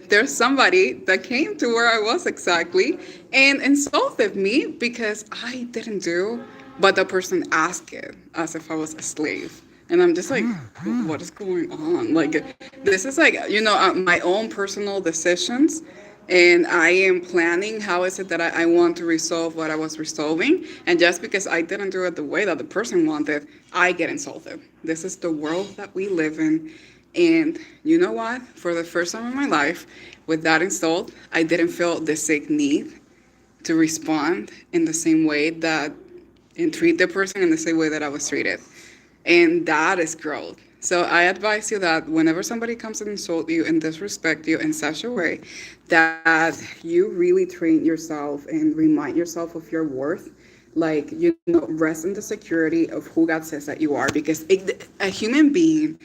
there's somebody that came to where I was exactly and insulted me because I didn't do what the person asked it, as if I was a slave. And I'm just like, what is going on? Like, this is like, my own personal decisions. And I am planning how is it that I want to resolve what I was resolving. And just because I didn't do it the way that the person wanted, I get insulted. This is the world that we live in. And you know what? For the first time in my life, with that insult, I didn't feel the sick need to respond in the same way that and treat the person in the same way that I was treated. And that is growth. So I advise you that whenever somebody comes and insult you and disrespect you in such a way that you really train yourself and remind yourself of your worth, like, rest in the security of who God says that you are, because a human being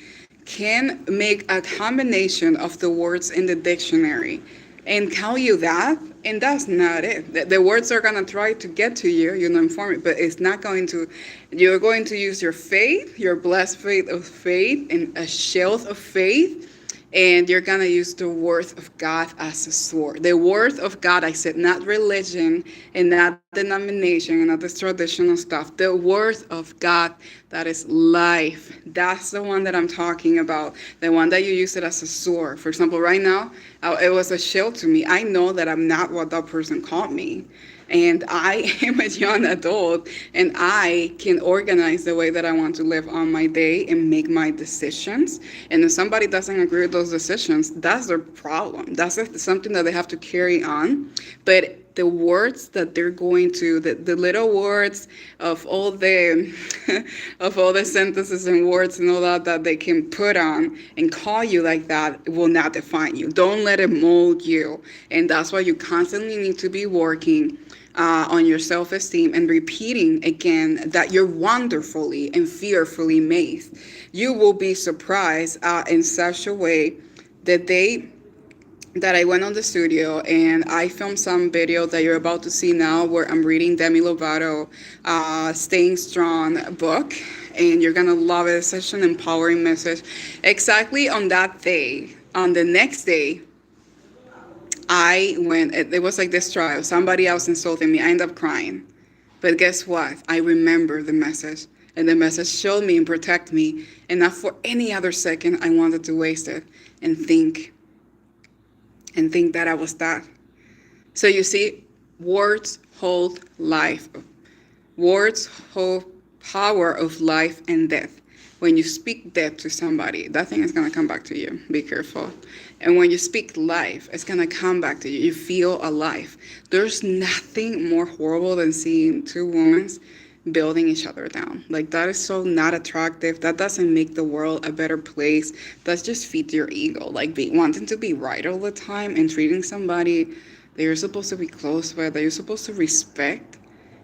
can make a combination of the words in the dictionary and tell you that, and that's not it. The words are gonna try to get to you, inform it, but it's not going to. You're going to use your faith, your blessed faith of faith, and a shield of faith, and you're gonna use the word of God as a sword. The word of God, I said, not religion and not denomination and not this traditional stuff. The word of God that is life. That's the one that I'm talking about. The one that you use it as a sword. For example, right now, it was a shield to me. I know that I'm not what that person called me. And I am a young adult, and I can organize the way that I want to live on my day and make my decisions. And if somebody doesn't agree with those decisions, that's their problem. That's something that they have to carry on. But the words that they're going to, the little words of all the of all the sentences and words and all that they can put on and call you like that will not define you. Don't let it mold you. And that's why you constantly need to be working on your self-esteem and repeating again that you're wonderfully and fearfully made. You will be surprised in such a way that that I went on the studio and I filmed some video that you're about to see now where I'm reading Demi Lovato Staying Strong book, and you're gonna love it. It's such an empowering message. Exactly on that day, on the next day, I went, it was like this trial. Somebody else insulted me. I ended up crying. But guess what? I remember the message. And the message showed me and protect me. And not for any other second I wanted to waste it and think that I was that. So you see, words hold life. Words hold power of life and death. When you speak death to somebody, that thing is going to come back to you. Be careful. And when you speak life, it's going to come back to you. You feel alive. There's nothing more horrible than seeing two women building each other down. Like, that is so not attractive. That doesn't make the world a better place. That's just feed your ego. Like, wanting to be right all the time and treating somebody that you're supposed to be close with, that you're supposed to respect,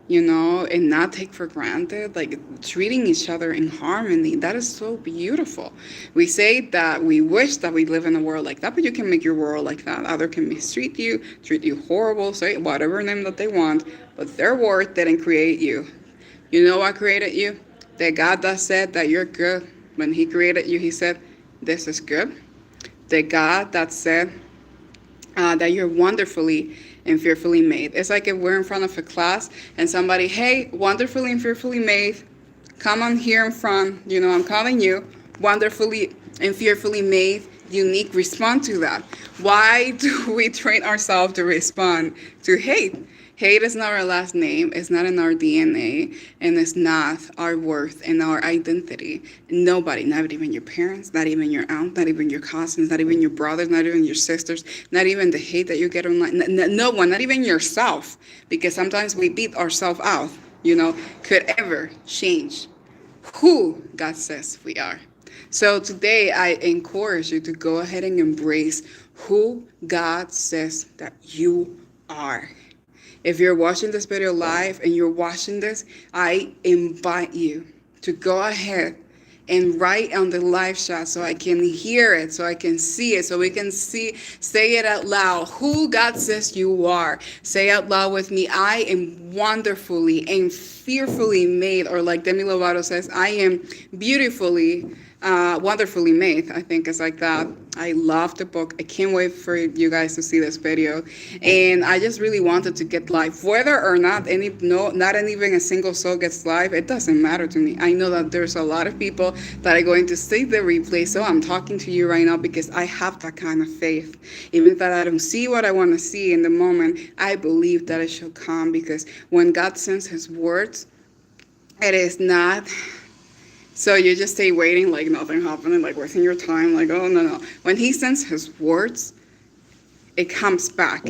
and not take for granted, like treating each other in harmony. That is so beautiful. We say that we wish that we live in a world like that, but you can make your world like that. Other can mistreat you, treat you horrible, say whatever name that they want, but their word didn't create you. You know what created you? The God that said that you're good. When he created you, he said, this is good. The God that said that you're wonderfully and fearfully made. It's like if we're in front of a class and somebody, hey, wonderfully and fearfully made, come on here in front, I'm calling you, wonderfully and fearfully made, unique, respond to that. Why do we train ourselves to respond to hate? Hate is not our last name, it's not in our DNA, and it's not our worth and our identity. Nobody, not even your parents, not even your aunt, not even your cousins, not even your brothers, not even your sisters, not even the hate that you get online, no one, not even yourself, because sometimes we beat ourselves out, could ever change who God says we are. So today I encourage you to go ahead and embrace who God says that you are. If you're watching this video live and you're watching this, I invite you to go ahead and write on the live chat so I can hear it, so I can see it, so we can say it out loud. Who God says you are. Say out loud with me, I am wonderfully and fearfully made, or like Demi Lovato says, I am beautifully Wonderfully Made, I think it's like that. I love the book. I can't wait for you guys to see this video. And I just really wanted to get live. Whether or not not even a single soul gets live, it doesn't matter to me. I know that there's a lot of people that are going to see the replay. So I'm talking to you right now because I have that kind of faith. Even that I don't see what I want to see in the moment, I believe that it shall come, because when God sends his words, it is not so you just stay waiting like nothing happening, like wasting your time, like, oh, no, no. When he sends his words, it comes back,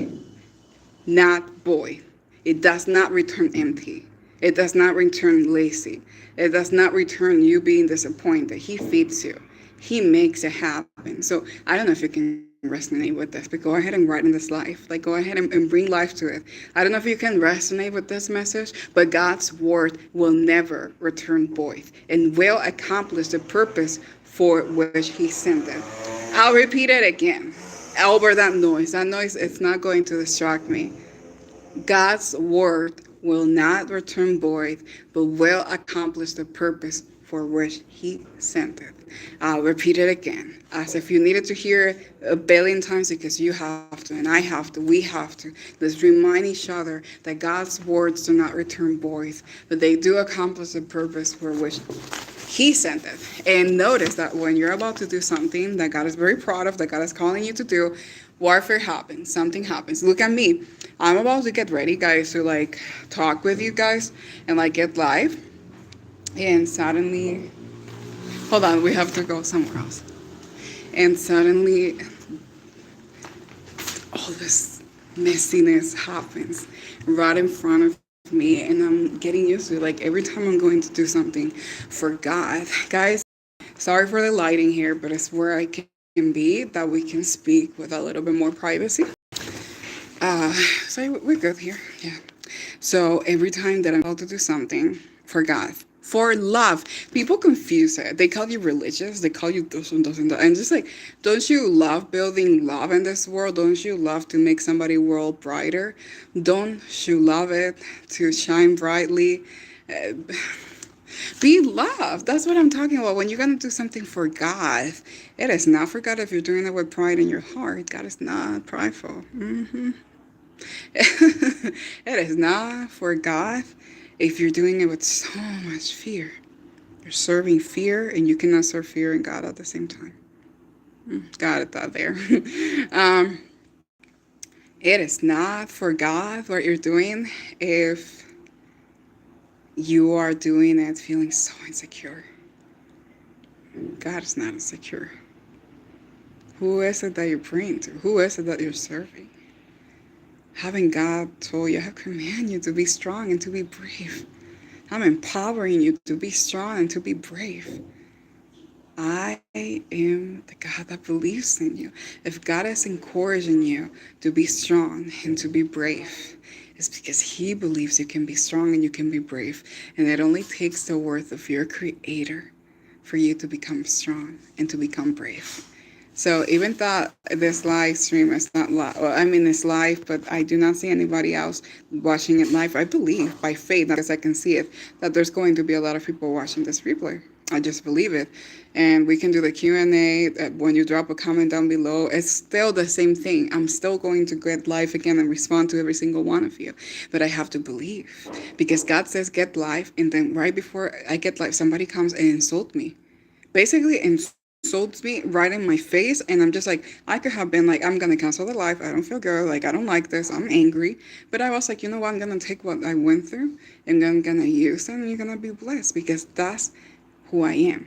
not void. It does not return empty. It does not return lazy. It does not return you being disappointed. He feeds you. He makes it happen. So I don't know if you can resonate with this, but go ahead and write in this life. Like, go ahead and bring life to it. I don't know if you can resonate with this message, but God's word will never return void and will accomplish the purpose for which he sent it. I'll repeat it again. Over that noise. That noise, it's not going to distract me. God's word will not return void, but will accomplish the purpose for which he sent it. I'll repeat it again, as if you needed to hear it a billion times, because you have to, and I have to, we have to. Let's remind each other that God's words do not return void, but they do accomplish the purpose for which he sent it. And notice that when you're about to do something that God is very proud of, that God is calling you to do, warfare happens, something happens. Look at me. I'm about to get ready, guys, to like talk with you guys and like get live. And suddenly, hold on, we have to go somewhere else. And suddenly, all this messiness happens right in front of me, and I'm getting used to it. Like every time I'm going to do something for God, guys, sorry for the lighting here, but it's where I can be that we can speak with a little bit more privacy. So we're good here. Yeah. So every time that I'm about to do something for God, for love, people confuse it. They call you religious. They call you this and this and that. And just like, don't you love building love in this world? Don't you love to make somebody's world brighter? Don't you love it to shine brightly? Uh, Be loved. That's what I'm talking about. When you're going to do something for God, it is not for God if you're doing it with pride in your heart. God is not prideful. It is not for God if you're doing it with so much fear. You're serving fear, and you cannot serve fear and God at the same time. Got it that there. um, it is not for God what you're doing if you are doing it feeling so insecure. God is not insecure. Who is it that you're praying to? Who is it that you're serving? Haven't God told you, I have commanded you to be strong and to be brave. I'm empowering you to be strong and to be brave. I am the God that believes in you. If God is encouraging you to be strong and to be brave, it's because he believes you can be strong and you can be brave. And it only takes the word of your Creator for you to become strong and to become brave. So even though this live stream is not live, well, I mean it's live, but I do not see anybody else watching it live. I believe by faith, because I can see it, that there's going to be a lot of people watching this replay. I just believe it. And we can do the Q&A. When you drop a comment down below, it's still the same thing. I'm still going to get live again and respond to every single one of you. But I have to believe, because God says get live, and then right before I get live, somebody comes and insults me. Basically insults me right in my face, and I'm just like, I could have been like, I'm gonna cancel the live, I don't feel good, like I don't like this, I'm angry. But I was like, you know what, I'm gonna take what I went through and I'm gonna use it, and you're gonna be blessed, because that's who I am.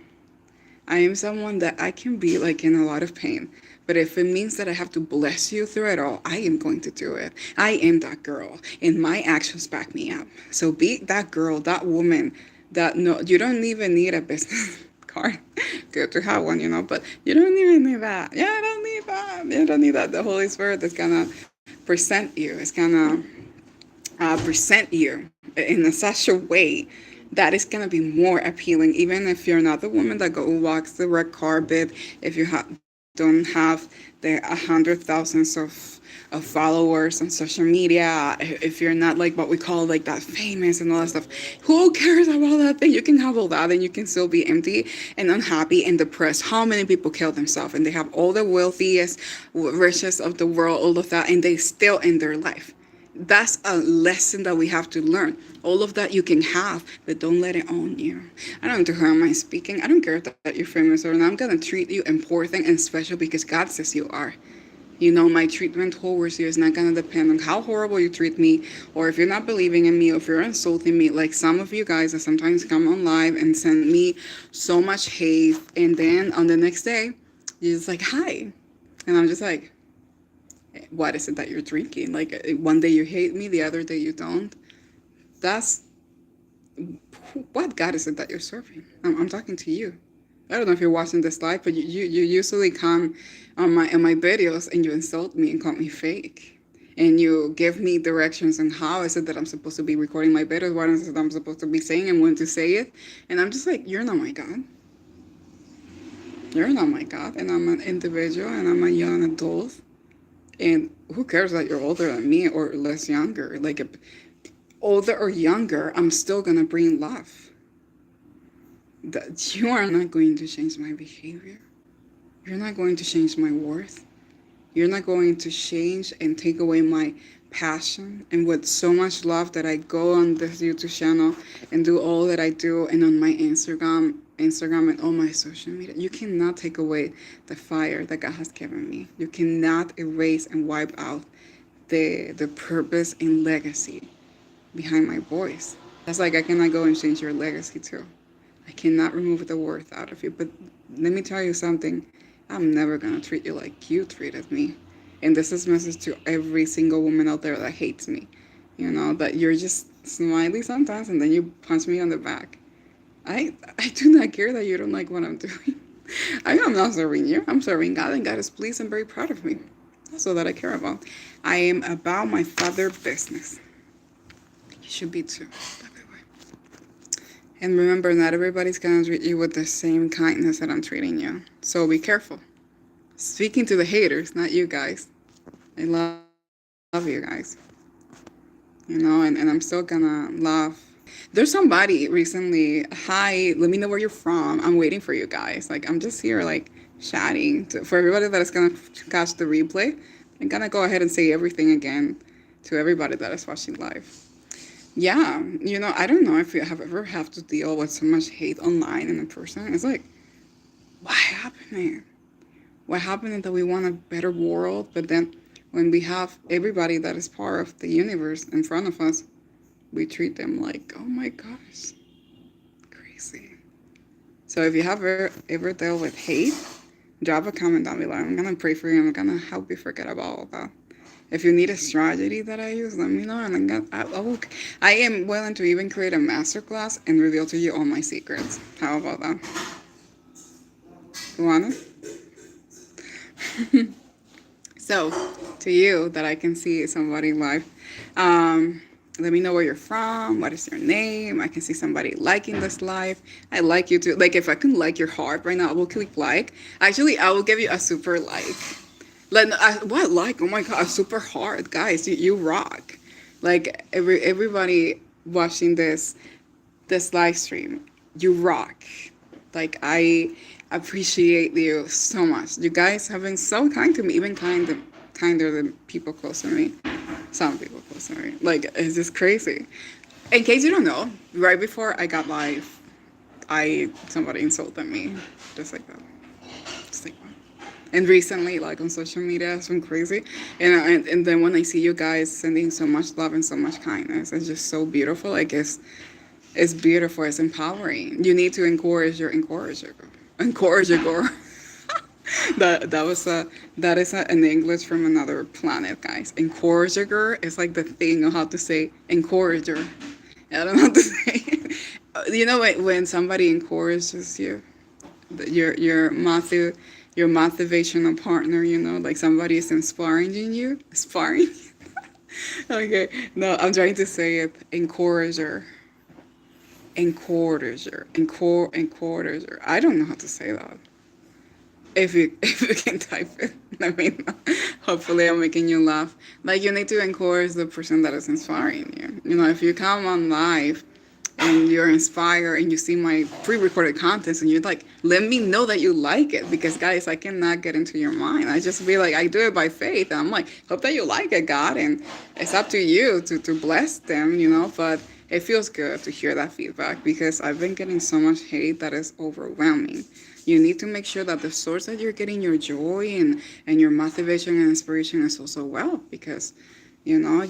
I am someone that I can be like in a lot of pain, but if it means that I have to bless you through it all, I am going to do it. I am that girl, and my actions back me up. So be that girl, that woman, that no, you don't even need a business card. Good to have one, but you don't even need that. Yeah, I don't need that. You don't need that. The Holy Spirit is gonna present you. It's gonna present you in such a way that is gonna be more appealing, even if you're not the woman that walks the red carpet. If you don't have the 100 thousands of of followers on social media, if you're not like what we call like that famous and all that stuff, who cares about that thing? You can have all that and you can still be empty and unhappy and depressed. How many people kill themselves and they have all the wealthiest, richest of the world, all of that, and they still end their life? That's a lesson that we have to learn. All of that you can have, but don't let it own you. I don't know to who am I speaking. I don't care that you're famous or not. I'm gonna treat you important and special because God says you are. You know, my treatment towards you is not gonna depend on how horrible you treat me, or if you're not believing in me, or if you're insulting me. Like some of you guys that sometimes come on live and send me so much hate, and then on the next day, you're just like, hi. And I'm just like, what is it that you're drinking? Like one day you hate me, the other day you don't. That's what God is it that you're serving? I'm talking to you. I don't know if you're watching this live, but you usually come on my videos and you insult me and call me fake. And you give me directions on how is it that I'm supposed to be recording my videos, what is it that I'm supposed to be saying and when to say it. And I'm just like, you're not my God. You're not my God. And I'm an individual and I'm a young adult. And who cares that you're older than me or less younger? Like, if older or younger, I'm still gonna bring love. That you are not going to change my behavior. You're not going to change my worth. You're not going to change and take away my passion and with so much love that I go on this YouTube channel and do all that I do and on my Instagram and all my social media. You cannot take away the fire that God has given me. You cannot erase and wipe out the purpose and legacy behind my voice. That's like I cannot go and change your legacy too. I cannot remove the worth out of you. But let me tell you something. I'm never gonna treat you like you treated me. And this is a message to every single woman out there that hates me. You know, that you're just smiley sometimes and then you punch me on the back. I do not care that you don't like what I'm doing. I am not serving you. I'm serving God, and God is pleased and very proud of me. That's all that I care about. I am about my Father business. You should be too, by the way. And remember, not everybody's gonna treat you with the same kindness that I'm treating you. So be careful. Speaking to the haters, not you guys. I love you guys. You know, and I'm still gonna laugh. There's somebody recently, hi, let me know where you're from. I'm waiting for you guys. Like, I'm just here, like, chatting. For everybody that is gonna catch the replay, I'm gonna go ahead and say everything again to everybody that is watching live. Yeah, you know, I don't know if you have ever have to deal with so much hate online and in person. It's like, what happened? What happened is that we want a better world, but then when we have everybody that is part of the universe in front of us, we treat them like, oh my gosh, crazy. So if you have ever dealt with hate, drop a comment down below. I'm gonna pray for you. I'm gonna help you forget about all that. If you need a strategy that I use, let me know, and I am willing to even create a masterclass and reveal to you all my secrets. How about that? You want it? So, to you that I can see somebody live, let me know where you're from. What is your name? I can see somebody liking this live. I like you too. Like, if I can like your heart right now, I will click like. Actually, I will give you a super like. Like, what like? Oh my god, a super heart, guys. You rock. Like everybody watching this live stream, you rock. Like I appreciate you so much. You guys have been so kind to me, even kinder than people close to me. Some people close to me. Like, it's just crazy. In case you don't know, right before I got live, somebody insulted me, just like that, just like that. And recently, like on social media, it's been crazy. And then when I see you guys sending so much love and so much kindness, it's just so beautiful. Like it's beautiful. It's empowering. You need to encourage your encourager. Encourager. That is an English from another planet, guys. Encourager is like the thing of how to say encourager. I don't know how to say it. You know when somebody encourages you, your motivational partner. You know, like somebody is inspiring you. Inspiring. Okay. No, I'm trying to say it. Encourager. Encourager. Encourager. I don't know how to say that. If you if you can type it, let me know. Hopefully, I'm making you laugh. Like you need to encourage the person that is inspiring you. You know, if you come on live and you're inspired and you see my pre-recorded contents and you're like, let me know that you like it because guys, I cannot get into your mind. I just feel like I do it by faith. And I'm like, hope that you like it, God, and it's up to you to bless them, you know. But it feels good to hear that feedback because I've been getting so much hate that is overwhelming. You need to make sure that the source that you're getting your joy and your motivation and inspiration is also well because you know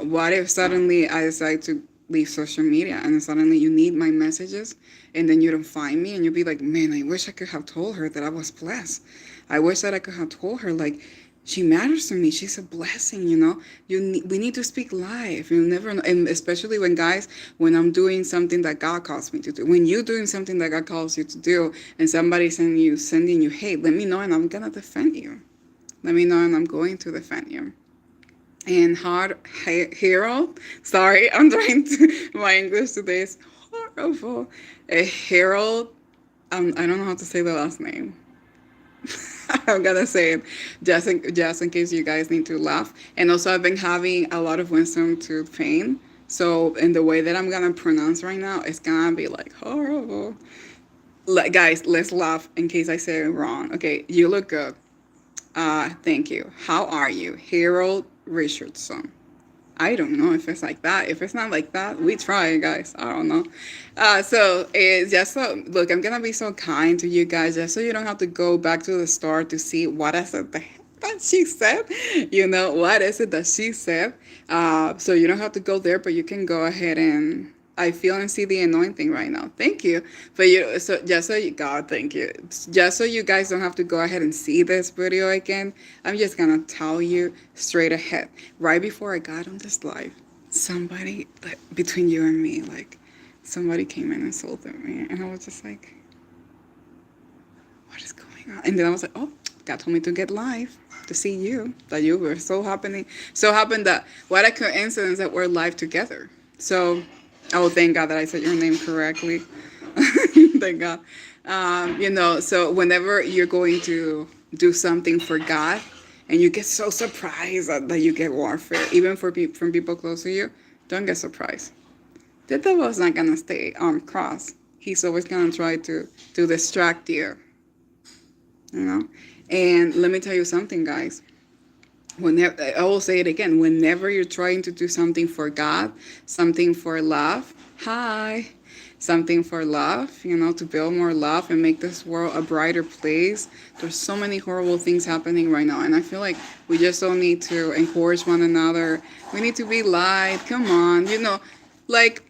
what if suddenly I decide to leave social media and then suddenly you need my messages and then you don't find me and you'll be like, man, I wish I could have told her that I was blessed. I wish that I could have told her like she matters to me. She's a blessing, you know. We need to speak life. You never know, and especially when guys, when I'm doing something that God calls me to do. When you're doing something that God calls you to do, and somebody's sending you hate, let me know, and I'm gonna defend you. Let me know, and I'm going to defend you. And Harold, sorry, I'm trying to. My English today is horrible. Harold, I don't know how to say the last name. I'm gonna say it just in case you guys need to laugh. And also, I've been having a lot of wisdom tooth pain. So, in the way that I'm gonna pronounce right now, it's gonna be like horrible. Guys, let's laugh in case I say it wrong. Okay, you look good. Thank you. How are you, Harold Richardson? I don't know if it's like that. If it's not like that, we try, guys. I don't know. So it's just so look. I'm gonna be so kind to you guys, just so you don't have to go back to the start to see what is it that she said. You know what is it that she said. So you don't have to go there, but you can go ahead and I feel and see the anointing right now. Thank you. But you so just so you God, thank you. Just so you guys don't have to go ahead and see this video again, I'm just gonna tell you straight ahead. Right before I got on this live, somebody like between you and me, like somebody came in and insulted me and I was just like, what is going on? And then I was like, oh, God told me to get live to see you, that you were so happened that what a coincidence that we're live together. So oh, thank God that I said your name correctly. Thank God. You know, so whenever you're going to do something for God and you get so surprised that you get warfare, even from people close to you, don't get surprised. The devil's not going to stay on cross. He's always going to try to distract you, you know. And let me tell you something, guys. Whenever I will say it again, whenever you're trying to do something for God, something for love, something for love, you know, to build more love and make this world a brighter place. There's so many horrible things happening right now, and I feel like we just don't need to encourage one another. We need to be light. Come on, you know, like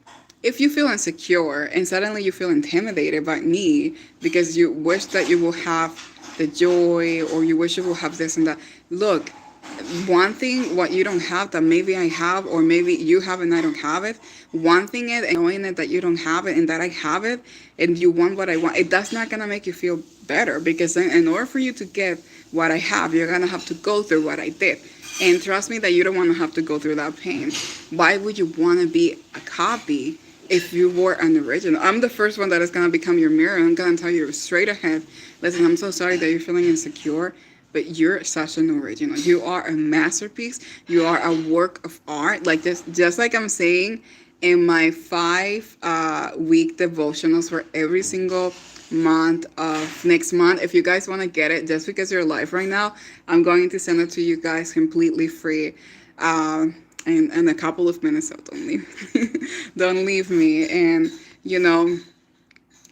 if you feel insecure and suddenly you feel intimidated by me because you wish that you will have the joy or you wish you will have this and that. Look, one thing what you don't have that maybe I have or maybe you have and I don't have it. One thing is knowing it that you don't have it and that I have it and you want what I want. That's not gonna make you feel better because in order for you to get what I have, you're gonna have to go through what I did. And trust me that you don't want to have to go through that pain. Why would you want to be a copy if you were an original? I'm the first one that is gonna become your mirror. I'm gonna tell you straight ahead. Listen, I'm so sorry that you're feeling insecure. But you're such an original. You are a masterpiece. You are a work of art. Like just like I'm saying in my 5-week devotionals for every single month of next month. If you guys want to get it, just because you're live right now, I'm going to send it to you guys completely free. In a couple of minutes, so don't leave, don't leave me. And you know.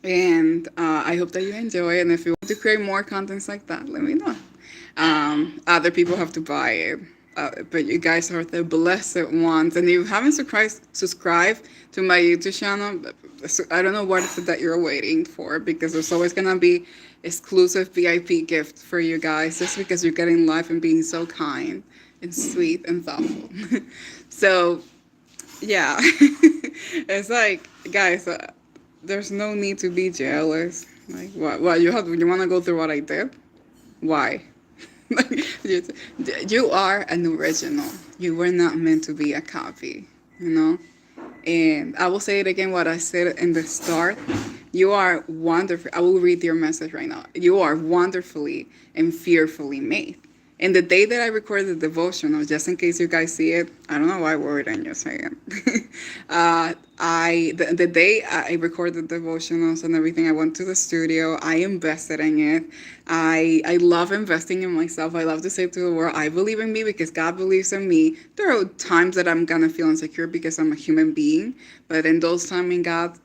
And I hope that you enjoy it. And if you want to create more contents like that, let me know. Other people have to buy it. But you guys are the blessed ones. And if you haven't subscribed to my YouTube channel, I don't know what is it that you're waiting for because there's always going to be exclusive VIP gift for you guys just because you're getting live and being so kind and sweet and thoughtful. So, yeah. It's like, guys, there's no need to be jealous. Like, what you want to go through what I did? Why? You are an original. You were not meant to be a copy, you know? And I will say it again, what I said in the start. You are wonderful. I will read your message right now. You are wonderfully and fearfully made. And the day that I recorded the devotional, just in case you guys see it, I don't know why word I'm just saying. The day I recorded the devotionals and everything, I went to the studio. I invested in it. I love investing in myself. I love to say to the world, I believe in me because God believes in me. There are times that I'm gonna feel insecure because I'm a human being, but in those times, in God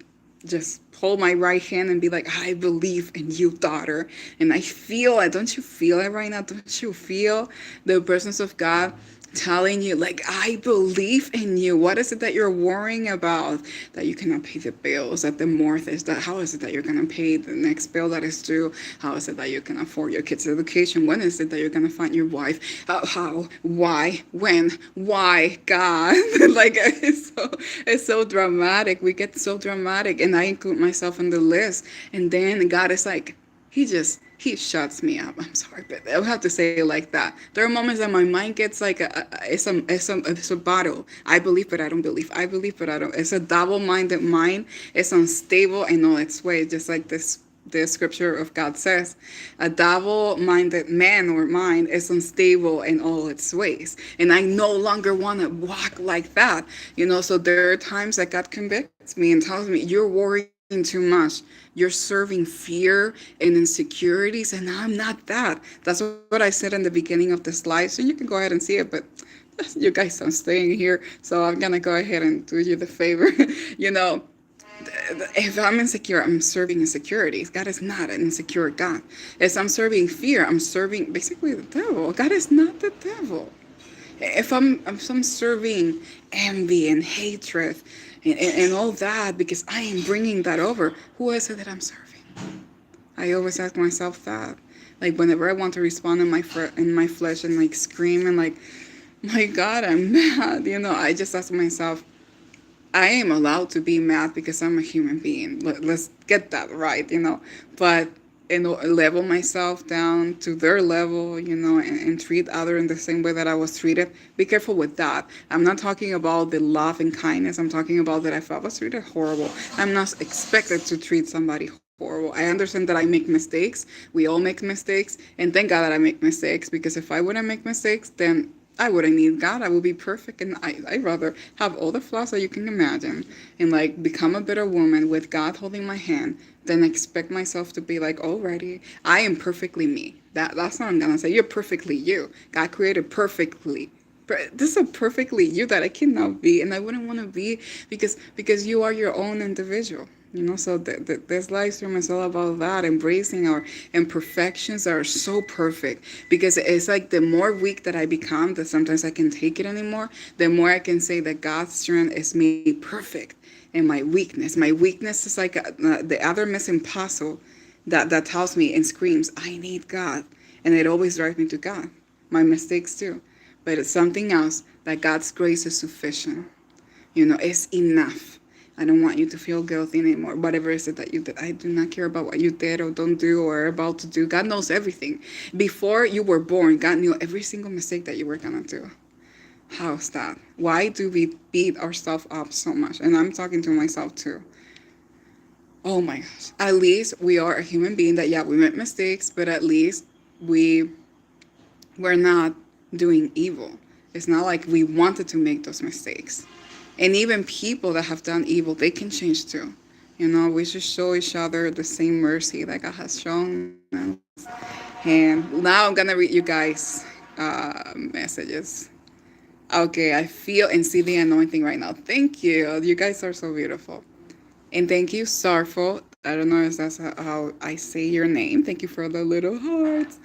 just hold my right hand and be like, I believe in you, daughter. And I feel it. Don't you feel it right now? Don't you feel the presence of God telling you, like, I believe in you? What is it that you're worrying about? That you cannot pay the bills, that the mortgage, that how is it that you're gonna pay the next bill that is due? How is it that you can afford your kids' education? When is it that you're gonna find your wife? How? Why? When? Why? God. Like it's so dramatic. We get so dramatic, and I include myself in the list. And then God is like, he shuts me up. I'm sorry, but I have to say it like that. There are moments that my mind gets like it's a battle. I believe, but I don't believe. I believe, but I don't. It's a double-minded mind. It's unstable in all its ways, just like this the scripture of God says, a double-minded man or mind is unstable in all its ways. And I no longer want to walk like that. So there are times that God convicts me and tells me, you're worrying too much. You're serving fear and insecurities, and I'm not that. That's what I said in the beginning of the slide. So you can go ahead and see it, but you guys are staying here, so I'm gonna go ahead and do you the favor. you know if I'm insecure, I'm serving insecurities. God is not an insecure God. If I'm serving fear, I'm serving basically the devil. God is not the devil. If I'm serving envy and hatred and all that because I am bringing that over, who is it that I'm serving? I always ask myself that. Like whenever I want to respond in my flesh and like scream and like, my God, I'm mad. I just ask myself, I am allowed to be mad because I'm a human being. Let's get that right. But level myself down to their level, and treat other in the same way that I was treated. Be careful with that. I'm not talking about the love and kindness. I'm talking about that if I was treated horrible, I'm not expected to treat somebody horrible. I understand that I make mistakes. We all make mistakes. And thank God that I make mistakes, because if I wouldn't make mistakes, then I wouldn't need God. I would be perfect, and I'd rather have all the flaws that you can imagine and like become a better woman with God holding my hand than expect myself to be like, already, I am perfectly me. That's what I'm gonna say. You're perfectly you. God created perfectly. This is a perfectly you that I cannot be, and I wouldn't want to be because you are your own individual. So this live stream is all about that, embracing our imperfections that are so perfect. Because it's like the more weak that I become, that sometimes I can take it anymore, the more I can say that God's strength is made perfect in my weakness. My weakness is like the other missing puzzle that tells me and screams, I need God. And it always drives me to God. My mistakes too. But it's something else, that God's grace is sufficient. It's enough. I don't want you to feel guilty anymore. Whatever is it that you did, I do not care about what you did or don't do or are about to do. God knows everything. Before you were born, God knew every single mistake that you were going to do. How's that? Why do we beat ourselves up so much? And I'm talking to myself too. Oh my gosh. At least we are a human being that, yeah, we make mistakes, but at least we're not doing evil. It's not like we wanted to make those mistakes. And even people that have done evil, they can change too. We should show each other the same mercy that God has shown us. And now I'm going to read you guys' messages. Okay, I feel and see the anointing right now. Thank you. You guys are so beautiful. And thank you, Sarfo. I don't know if that's how I say your name. Thank you for the little hearts.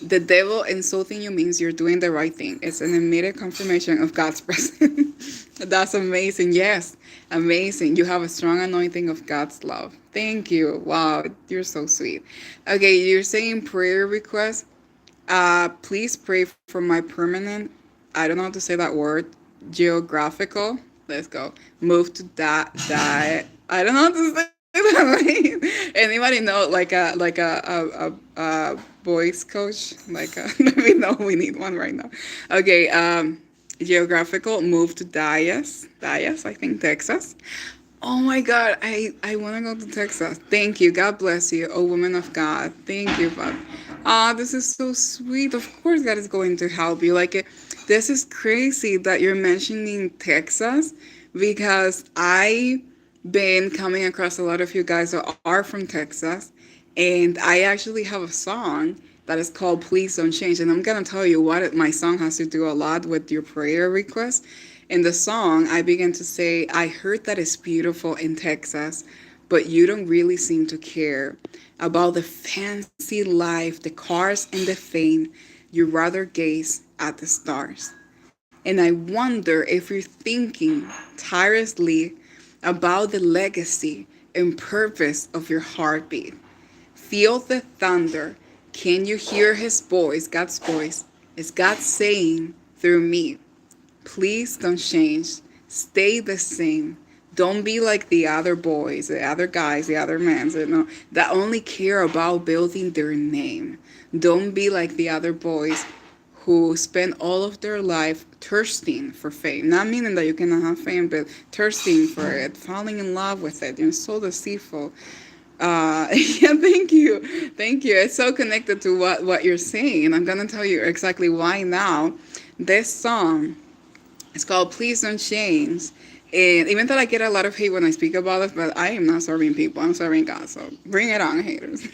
The devil insulting you means you're doing the right thing. It's an immediate confirmation of God's presence. That's amazing. Yes, amazing. You have a strong anointing of God's love. Thank you. Wow, you're so sweet. Okay, you're saying prayer request. Please pray for my permanent, I don't know how to say that word, geographical. Let's go. Move to that. I don't know how to say that. Anybody know like a voice coach? Let me know. We need one right now. Okay. Geographical. Move to Dallas. I think Texas. Oh my God, I want to go to Texas. Thank you. God bless you, oh woman of God. Thank you, Father. Ah, this is so sweet. Of course, God is going to help you. This is crazy that you're mentioning Texas because I been coming across a lot of you guys that are from Texas, and I actually have a song that is called "Please Don't Change," and I'm gonna tell you what my song has to do a lot with your prayer request. In the song, I began to say, "I heard that it's beautiful in Texas, but you don't really seem to care about the fancy life, the cars, and the fame. You rather gaze at the stars." And I wonder if you're thinking tirelessly about the legacy and purpose of your heartbeat. Feel the thunder. Can you hear his voice, God's voice? Is God saying through me, please don't change. Stay the same. Don't be like the other boys, the other guys, the other men, that only care about building their name. Don't be like the other boys who spend all of their life thirsting for fame. Not meaning that you cannot have fame, but thirsting for it, falling in love with it. So deceitful. Yeah, thank you. Thank you. It's so connected to what you're saying. And I'm going to tell you exactly why now. This song, it's called Please Don't Change. And even though I get a lot of hate when I speak about it, but I am not serving people, I'm serving God. So bring it on, haters.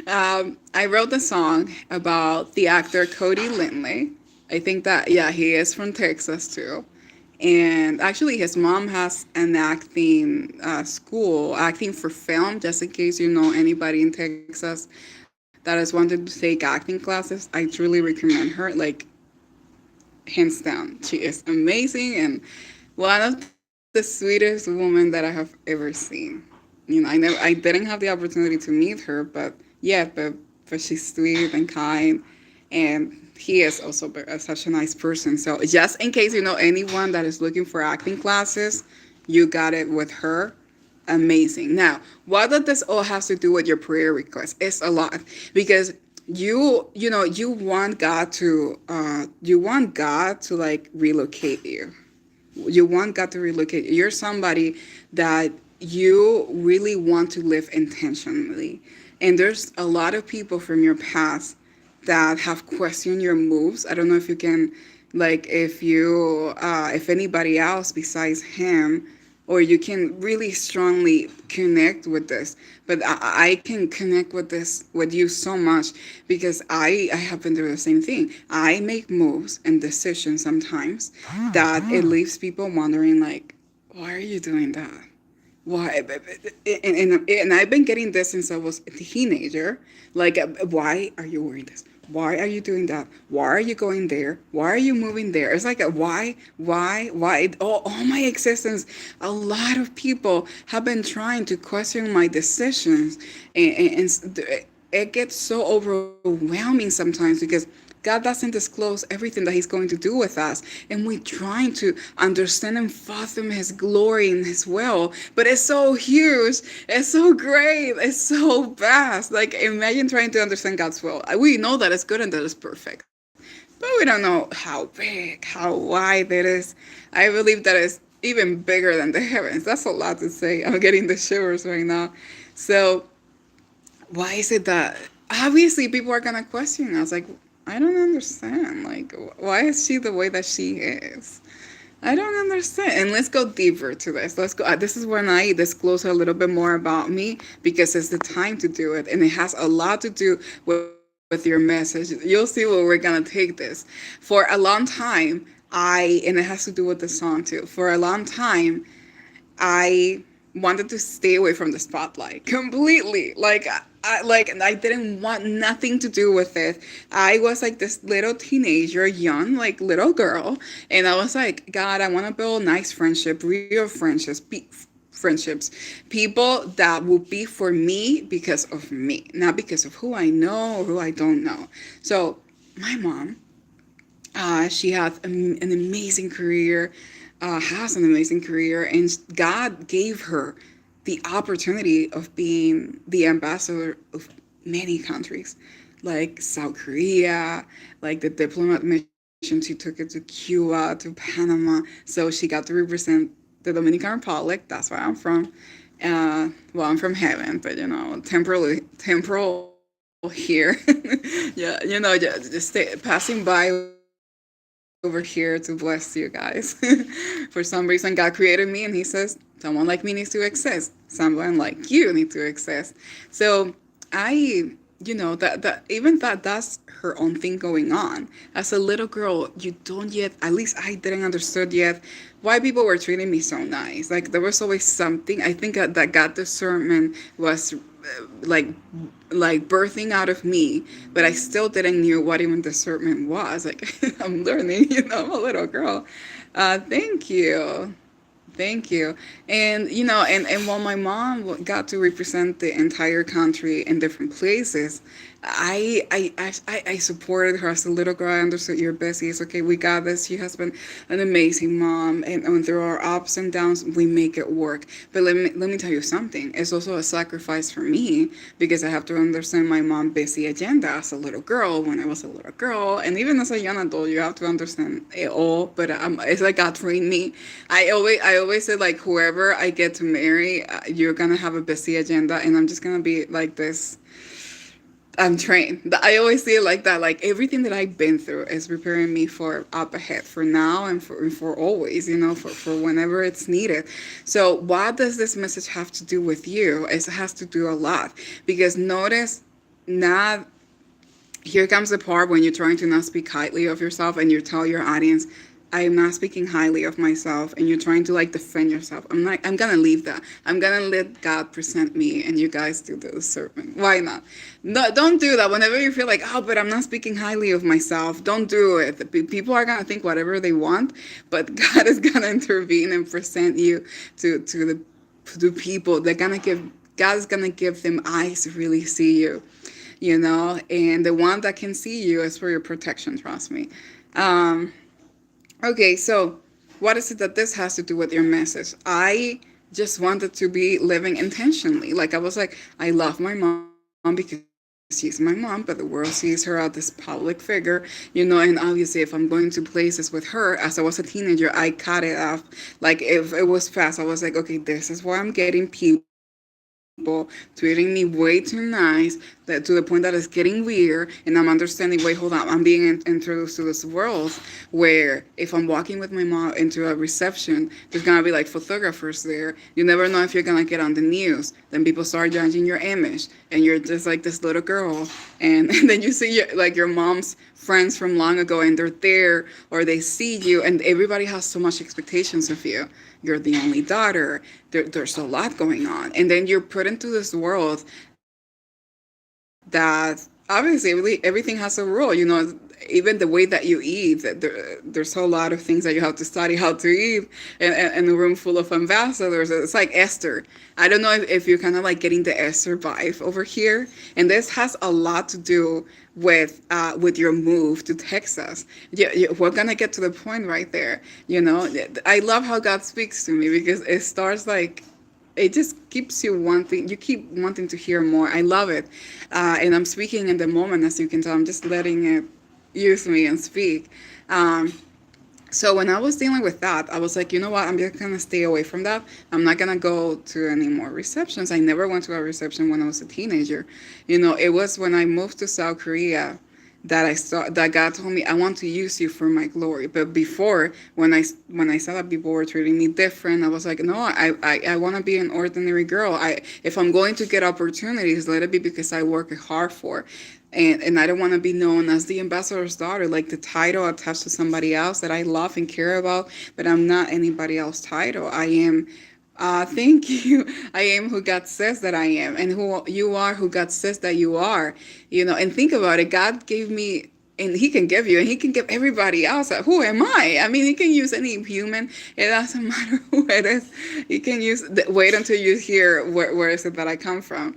I wrote the song about the actor Cody Lindley. I think that, yeah, he is from Texas too. And actually, his mom has an acting school, acting for film, just in case you know anybody in Texas that has wanted to take acting classes. I truly recommend her. Hands down. She is amazing and one of the sweetest women that I have ever seen. I didn't have the opportunity to meet her, but yeah, but she's sweet and kind, and he is also such a nice person. So just in case you know anyone that is looking for acting classes, you got it with her. Amazing. Now, what does this all has to do with your prayer request? It's a lot because you want God to like relocate you. You want God to relocate you. You're somebody that you really want to live intentionally. And there's a lot of people from your past that have questioned your moves. I don't know if you can, like, if anybody else besides him, or you can really strongly connect with this. But I can connect with this with you so much because I have been through the same thing. I make moves and decisions sometimes that it leaves people wondering, like, why are you doing that? Why? And I've been getting this since I was a teenager. Like, why are you wearing this? Why are you doing that? Why are you going there? Why are you moving there? It's like, why? All my existence, a lot of people have been trying to question my decisions. And it gets so overwhelming sometimes because God doesn't disclose everything that He's going to do with us. And we're trying to understand and fathom His glory and His will. But it's so huge. It's so great. It's so vast. Like, imagine trying to understand God's will. We know that it's good and that it's perfect. But we don't know how big, how wide it is. I believe that it's even bigger than the heavens. That's a lot to say. I'm getting the shivers right now. So, why is it that obviously people are gonna question us? Like, I don't understand. Like, why is she the way that she is? I don't understand. And let's go deeper to this. Let's go. This is when I disclose a little bit more about me because it's the time to do it, and it has a lot to do with your message. You'll see where we're gonna take this. For a long time, and it has to do with the song too. For a long time, I wanted to stay away from the spotlight completely. And I didn't want nothing to do with it. I was like this little teenager, young, like little girl, and I was like, God, I want to build nice friendship, real friendships, people that will be for me because of me, not because of who I know or who I don't know. So my mom, she had an amazing career, has an amazing career, and God gave her the opportunity of being the ambassador of many countries, like South Korea, like the diplomat mission. She took it to Cuba, to Panama, so she got to represent the Dominican Republic. That's where I'm from. Well, I'm from heaven, but temporal here. Yeah, just passing by over here to bless you guys. For some reason, God created me, and He says someone like me needs to exist. Someone like you need to exist. So I, that's her own thing going on. As a little girl, you don't yet, at least I didn't understood yet why people were treating me so nice. Like there was always something. I think that God discernment was like birthing out of me, but I still didn't knew what even discernment was. Like I'm learning, I'm a little girl. Thank you. Thank you. And and while my mom got to represent the entire country in different places, I supported her as a little girl. I understood you're busy. It's okay. We got this. She has been an amazing mom, and through our ups and downs, we make it work. But let me tell you something. It's also a sacrifice for me because I have to understand my mom's busy agenda as a little girl when I was a little girl, and even as a young adult, you have to understand it all. But it's like God trained me. I always say like whoever I get to marry, you're gonna have a busy agenda, and I'm just gonna be like this. I'm trained. I always see it like that. Like everything that I've been through is preparing me for up ahead, for now and for always, for whenever it's needed. So what does this message have to do with you? It has to do a lot. Because notice, not here comes the part when you're trying to not speak highly of yourself and you tell your audience, I am not speaking highly of myself, and you're trying to like defend yourself. I'm gonna leave that. I'm gonna let God present me and you guys do the sermon. Why not? No, don't do that. Whenever you feel like, oh, but I'm not speaking highly of myself, don't do it. People are gonna think whatever they want, but God is gonna intervene and present you to people. God is gonna give them eyes to really see you, and the one that can see you is for your protection. Trust me. Um, Okay, so what is it that this has to do with your message? I just wanted to be living intentionally. Like I was like, I love my mom because she's my mom, but the world sees her as this public figure, and obviously if I'm going to places with her, as I was a teenager, I cut it off. Like if it was fast, I was like, okay, this is why I'm getting people treating me way too nice, that to the point that it's getting weird, and I'm understanding, wait, hold on, I'm being introduced to this world where if I'm walking with my mom into a reception, there's gonna be like photographers there. You never know if you're gonna get on the news. Then people start judging your image, and you're just like this little girl, and, and then you see like your mom's friends from long ago, and they're there, or they see you, and everybody has so much expectations of you. You're the only daughter. There's a lot going on, and then you're put into this world that obviously everything has a rule. Even the way that you eat. There's a lot of things that you have to study how to eat, and a room full of ambassadors. It's like Esther. I don't know if you're kind of like getting the Esther vibe over here, and this has a lot to do with your move to Texas. We're gonna get to the point right there. I love how God speaks to me because it starts like it just keeps you wanting, you keep wanting to hear more. I love it. And I'm speaking in the moment, as you can tell. I'm just letting it use me and speak. So when I was dealing with that, I was like, you know what? I'm just gonna stay away from that. I'm not gonna go to any more receptions. I never went to a reception when I was a teenager. It was when I moved to South Korea that I saw that God told me, I want to use you for my glory. But before, when I saw that people were treating me different, I was like, no, I want to be an ordinary girl. If I'm going to get opportunities, let it be because I work hard for. And I don't want to be known as the ambassador's daughter, like the title attached to somebody else that I love and care about, but I'm not anybody else's title. I am, thank you. I am who God says that I am, and who you are, who God says that you are. And think about it. God gave me, and He can give you, and He can give everybody else. Who am I? I mean, He can use any human. It doesn't matter who it is. He can use. Wait until you hear where is it that I come from.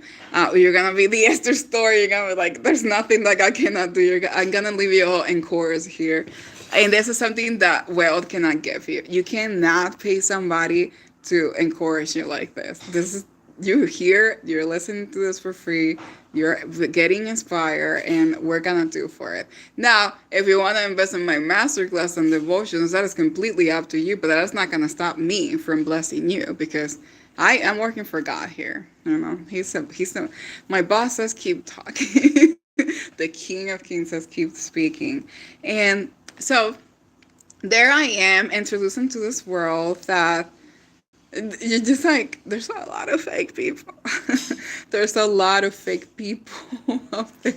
You're gonna be the Esther story. You're gonna be like, there's nothing like I cannot do. I'm gonna leave you all in chorus here, and this is something that wealth cannot give you. You cannot pay somebody to encourage you like this. you here, you're listening to this for free, you're getting inspired, and we're gonna do for it. Now, if you want to invest in my masterclass on devotions, that is completely up to you, but that's not gonna stop me from blessing you because I am working for God here. You know, my boss says keep talking. The King of Kings says keep speaking. And so there I am introduced into this world that you're just like, there's a lot of fake people. There's a lot of fake people out there.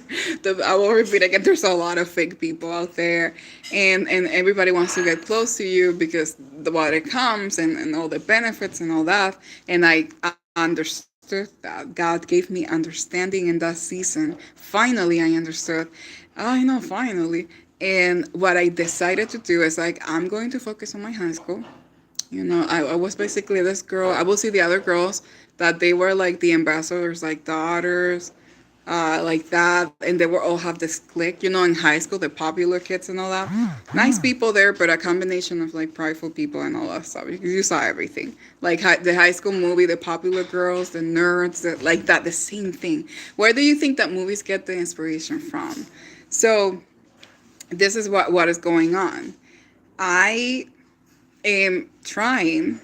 I will repeat again, there's a lot of fake people out there. And everybody wants to get close to you because the what it comes and all the benefits and all that. And I understood that. God gave me understanding in that season. Finally, I understood. I know, finally. And what I decided to do is like, I'm going to focus on my high school. You know, I was basically this girl. I will see the other girls that they were like the ambassadors, like daughters, like that, and they were all have this clique. You know, in high school, the popular kids and all that. Nice people there, but a combination of like prideful people and all that stuff. You saw everything, like the high school movie, the popular girls, the nerds, like that, the same thing. Where do you think that movies get the inspiration from? So this is what is going on. I am trying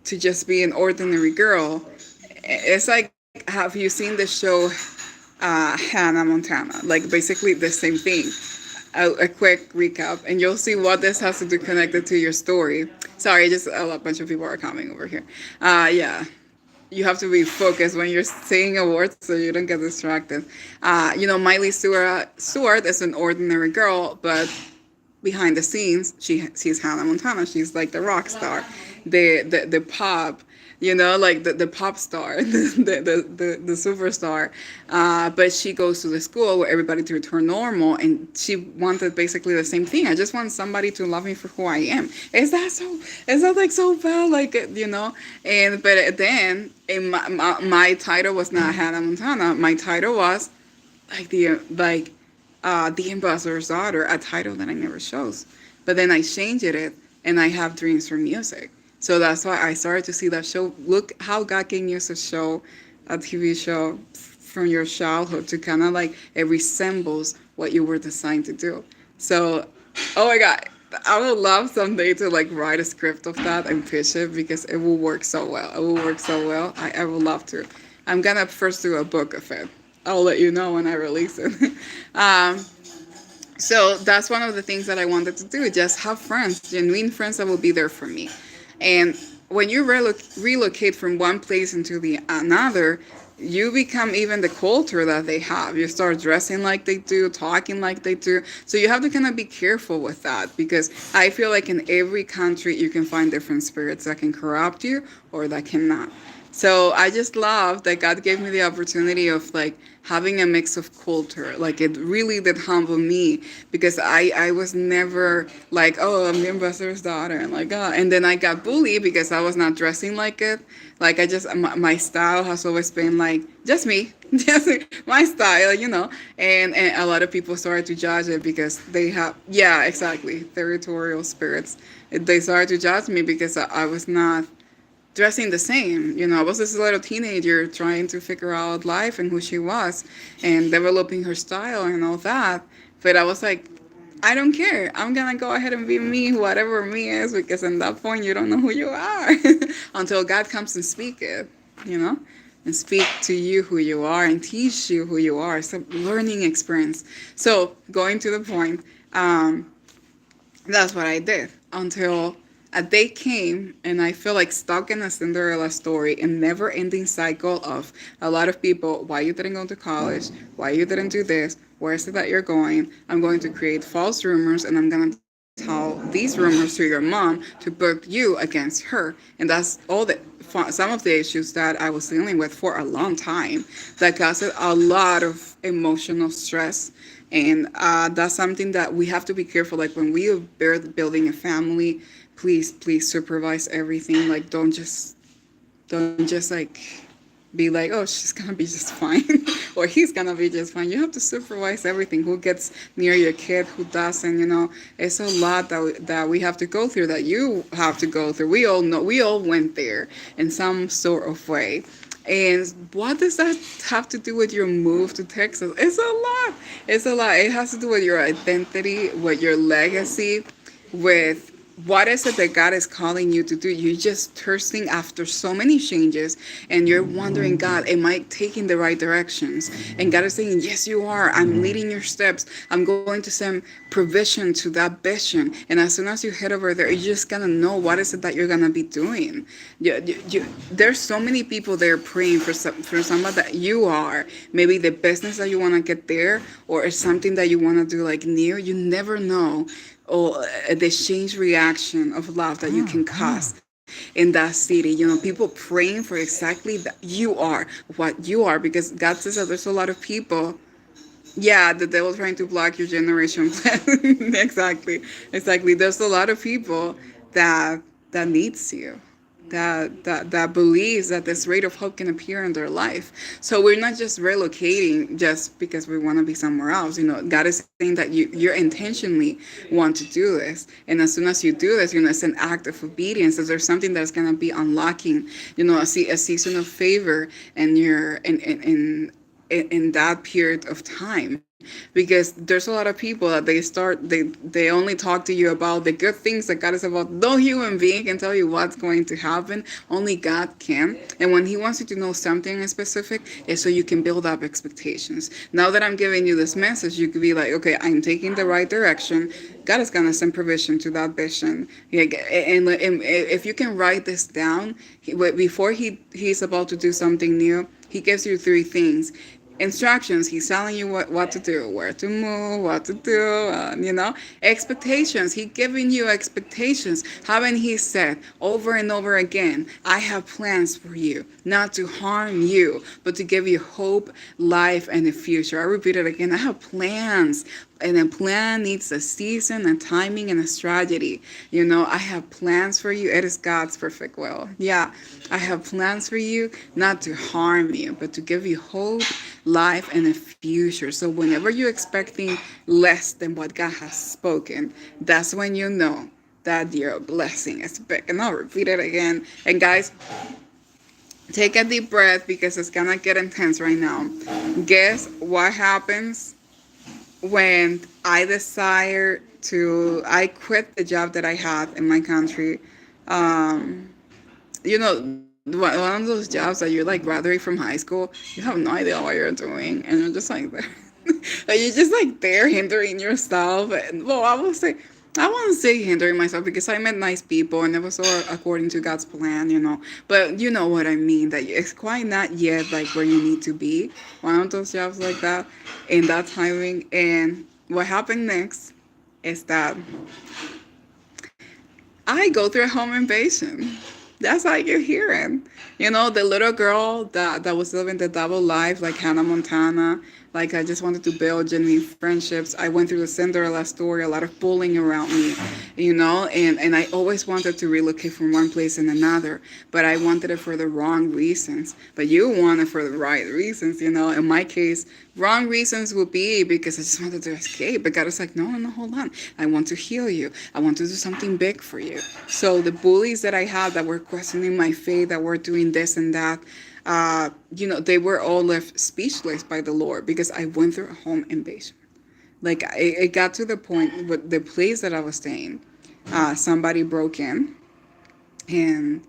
to just be an ordinary girl. It's like, have you seen the show Hannah Montana? Like basically the same thing. A quick recap, and you'll see what this has to do connected to your story. Sorry, just a bunch of people are coming over here. Yeah, you have to be focused when you're saying a word so you don't get distracted. You know, Miley Stewart is an ordinary girl, but behind the scenes, she's Hannah Montana. She's like the rock star, the pop, you know, like the pop star, the superstar. But she goes to the school where everybody treats her normal, and she wanted basically the same thing. I just want somebody to love me for who I am. Is that like so bad? Like, you know, and but then in my title was not Hannah Montana. My title was like the ambassador's daughter, a title that I never chose. But then I changed it, and I have dreams for music. So that's why I started to see that show. Look how God can use a TV show from your childhood to kind of like it resembles what you were designed to do. So, oh my God, I would love someday to like write a script of that and pitch it because it will work so well. It will work so well. I would love to. I'm gonna first do a book of it. I'll let you know when I release it. um, so that's one of the things that I wanted to do. Just have friends, genuine friends that will be there for me. And when you relocate from one place into the another, you become even the culture that they have. You start dressing like they do, talking like they do. So you have to kind of be careful with that because I feel like in every country you can find different spirits that can corrupt you or that cannot. So I just love that God gave me the opportunity of like having a mix of culture. Like it really did humble me because I was never like, oh, I'm the ambassador's daughter and like, oh. And then I got bullied because I was not dressing like it. Like my style has always been like just me, just my style, you know. And a lot of people started to judge it because they have, yeah, exactly, territorial spirits. They started to judge me because I was not dressing the same. You know, I was this little teenager trying to figure out life and who she was and developing her style and all that. But I was like, I don't care. I'm going to go ahead and be me, whatever me is, because at that point you don't know who you are until God comes and speak it, you know, and speak to you who you are and teach you who you are. It's a learning experience. So going to the point, that's what I did until a day came and I feel like stuck in a Cinderella story and never ending cycle of a lot of people, why you didn't go to college, why you didn't do this, where is it that you're going? I'm going to create false rumors and I'm going to tell these rumors to your mom to put you against her. And that's all some of the issues that I was dealing with for a long time that caused a lot of emotional stress. And that's something that we have to be careful. Like when we are building a family, please supervise everything. Like don't just like be like, oh, she's gonna be just fine or he's gonna be just fine. You have to supervise everything, who gets near your kid, who doesn't. You know, it's a lot that we have to go through, that you have to go through. We all know, we all went there in some sort of way. And what does that have to do with your move to Texas? It's a lot. It's a lot. It has to do with your identity, with your legacy, with what is it that God is calling you to do. You're just thirsting after so many changes, and you're wondering, God, am I taking the right directions? And God is saying, yes, you are. I'm leading your steps. I'm going to send provision to that vision. And as soon as you head over there, you're just gonna know what is it that you're gonna be doing. There's so many people there praying for somebody that you are. Maybe the business that you want to get there, or it's something that you want to do like new. You never know, or the change reaction of love that you can cause in that city. People praying for exactly that you are what you are, because God says that there's a lot of people. Yeah, the devil trying to block your generation plan. Exactly, exactly. There's a lot of people that needs you, that believes that this rate of hope can appear in their life. So we're not just relocating just because we want to be somewhere else. God is saying that you intentionally want to do this, and as soon as you do this, it's an act of obedience. So there's something that's gonna be unlocking, a season of favor, and you're in that period of time, because there's a lot of people that they only talk to you about the good things that God is about. No human being can tell you what's going to happen. Only God can. And when he wants you to know something in specific, is so you can build up expectations. Now that I'm giving you this message, you could be like, okay, I'm taking the right direction. God is going to send provision to that vision. Yeah, and if you can write this down, before he's about to do something new, he gives you three things: instructions. He's telling you what to do, where to move, what to do, expectations. He giving you expectations. Haven't he said over and over again, I have plans for you, not to harm you, but to give you hope, life, and a future. I repeat it again, I have plans. And a plan needs a season, a timing, and a strategy. I have plans for you. It is God's perfect will. Yeah, I have plans for you, not to harm you, but to give you hope, life, and a future. So whenever you're expecting less than what God has spoken, that's when you know that your blessing is big. And I'll repeat it again. And guys, take a deep breath, because it's gonna get intense right now. Guess what happens when I quit the job that I had in my country. Um, one of those jobs that you're like graduate from high school, you have no idea what you're doing, and you're just like there. Like you're just like there hindering yourself. And well, I won't say hindering myself, because I met nice people and it was all according to God's plan. But you know what I mean, that it's quite not yet like where you need to be. One of those jobs like that, in that timing. And what happened next is that I go through a home invasion. That's how you're hearing. The little girl that was living the double life, like Hannah Montana. Like, I just wanted to build genuine friendships. I went through the Cinderella story, a lot of bullying around me, and I always wanted to relocate from one place and another, but I wanted it for the wrong reasons. But you want it for the right reasons. In my case, wrong reasons would be because I just wanted to escape. But God is like, no, no, hold on. I want to heal you. I want to do something big for you. So the bullies that I had that were questioning my faith, that were doing this and that, they were all left speechless by the Lord, because I went through a home invasion. Like, it got to the point with the place that I was staying. Somebody broke in, and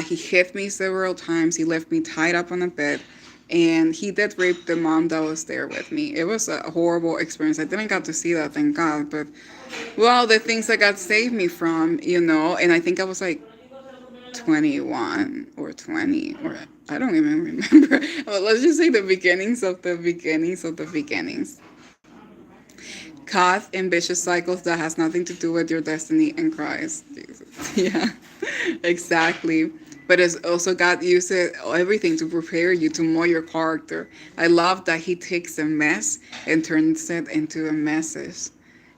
he hit me several times. He left me tied up on a bed, and he did rape the mom that was there with me. It was a horrible experience. I didn't get to see that, thank God. But, well, the things that God saved me from, and I think I was like 21 or 20, or I don't even remember. Well, let's just say the beginnings of the beginnings of the beginnings. Caught in vicious cycles that has nothing to do with your destiny in Christ. Jesus. Yeah, exactly. But it's also God uses everything to prepare you, to mold your character. I love that He takes a mess and turns it into a message,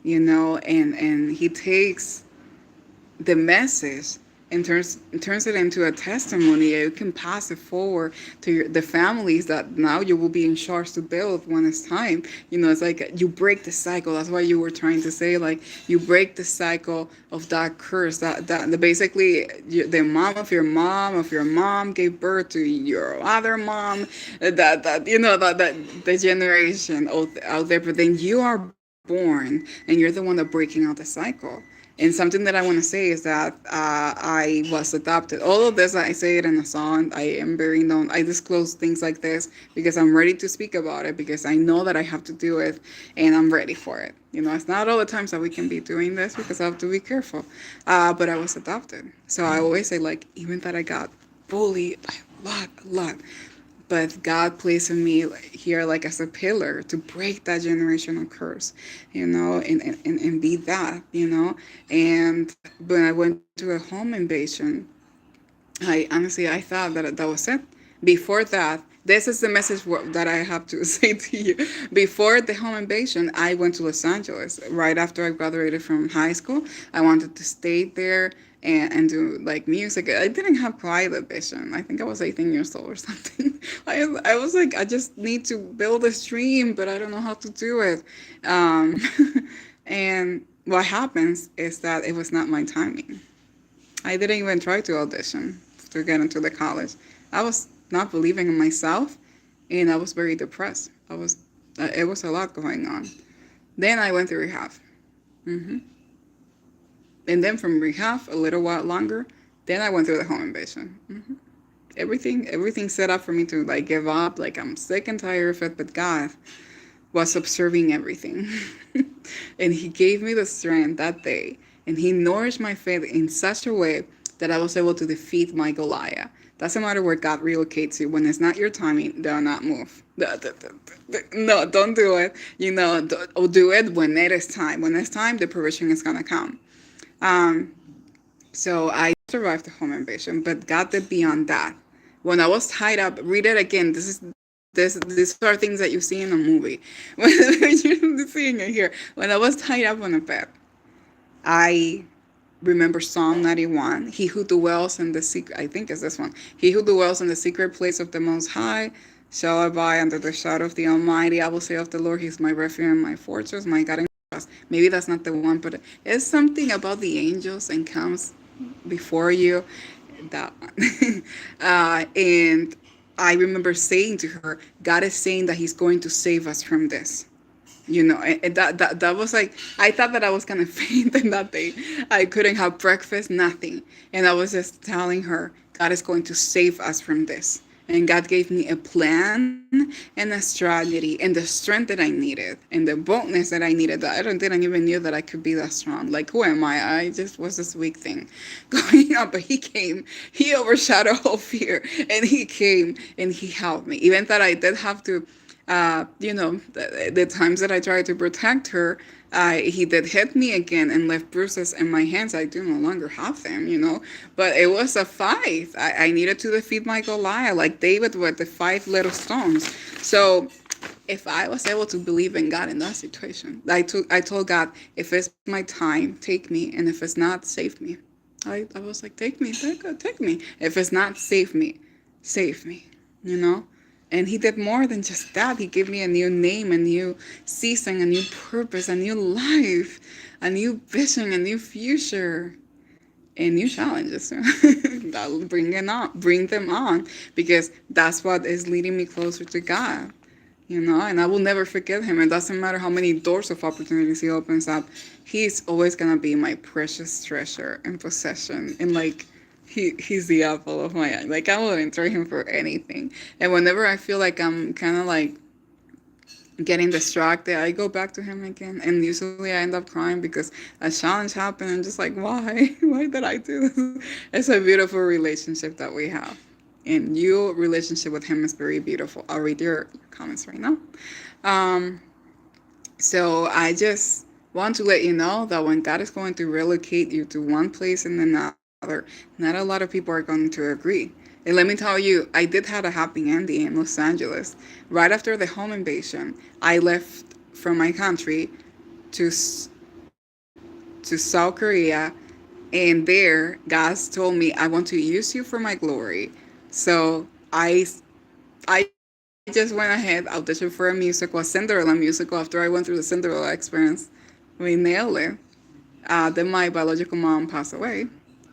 and He takes the message and turns it into a testimony. You can pass it forward to the families that now you will be in charge to build when it's time. It's like you break the cycle. That's what you were trying to say. Like you break the cycle of that curse. That basically the mom of your mom gave birth to your other mom. That the generation out there. But then you are born, and you're the one that breaking out the cycle. And something that I want to say is that I was adopted. All of this, I say it in a song. I am very known. I disclose things like this because I'm ready to speak about it because I know that I have to do it and I'm ready for it. It's not all the times that we can be doing this because I have to be careful. But I was adopted. So I always say, like, even that I got bullied a lot, but God placed in me here like as a pillar to break that generational curse, and be that, And when I went to a home invasion, I thought that that was it. Before that, this is the message that I have to say to you. Before the home invasion, I went to Los Angeles right after I graduated from high school. I wanted to stay there and do like music. I didn't have quite a vision. I think I was 18 years old or something. I was like, I just need to build a dream, but I don't know how to do it. Um, and what happens is that it was not my timing. I didn't even try to audition to get into the college. I was not believing in myself, and I was very depressed. It was a lot going on. Then I went to rehab, hmm and then from rehab a little while longer. Then I went through the home invasion. Everything set up for me to like give up. Like I'm sick and tired of it, but God was observing everything. And He gave me the strength that day. And He nourished my faith in such a way that I was able to defeat my Goliath. Doesn't matter where God relocates you. When it's not your timing, do not move. No, don't do it. Or do it when it is time. When it's time, the provision is going to come. Um, so I survived the home invasion, but God did beyond that. When I was tied up, read it again. These are things that you see in a movie. When you're seeing it here. When I was tied up on a bed, I remember Psalm 91. He who dwells in the secret, I think is this one. He who dwells in the secret place of the Most High shall abide under the shadow of the Almighty. I will say of the Lord, He's my refuge and my fortress, my God and trust. Maybe that's not the one, but it's something about the angels and comes before you. That one. And I remember saying to her, God is saying that He's going to save us from this. And that was like, I thought that I was gonna faint in that day. I couldn't have breakfast, nothing. And I was just telling her, God is going to save us from this. And God gave me a plan and a strategy and the strength that I needed and the boldness that I needed. That I didn't even knew that I could be that strong. Like, who am I? I just was this weak thing going up. But He came. He overshadowed all fear. And He came and He helped me. Even that I did have to the times that I tried to protect her, he did hit me again and left bruises in my hands. I do no longer have them. But it was a fight. I needed to defeat my Goliath, like David with the 5 little stones. So if I was able to believe in God in that situation, I told God, if it's my time, take me, and if it's not, save me. I was like, take me, take me. If it's not, save me, And He did more than just that. He gave me a new name, a new season, a new purpose, a new life, a new vision, a new future, and new challenges. That'll bring them on, because that's what is leading me closer to God. And I will never forget Him. It doesn't matter how many doors of opportunities He opens up. He's always gonna be my precious treasure and possession. And like, he's the apple of my eye. Like, I wouldn't trade Him for anything. And whenever I feel like I'm kind of like getting distracted, I go back to Him again. And usually I end up crying because a challenge happened. And just like, why? Why did I do this? It's a beautiful relationship that we have. And your relationship with Him is very beautiful. I'll read your comments right now. Um, so I just want to let you know that when God is going to relocate you to one place and another, not a lot of people are going to agree. And let me tell you, I did have a happy ending in Los Angeles. Right after the home invasion, I left from my country to to South Korea And there, God told me, I want to use you for my glory. So I just went ahead, auditioned for a musical, a Cinderella musical after I went through the Cinderella experience. We nailed it. Then my biological mom passed away.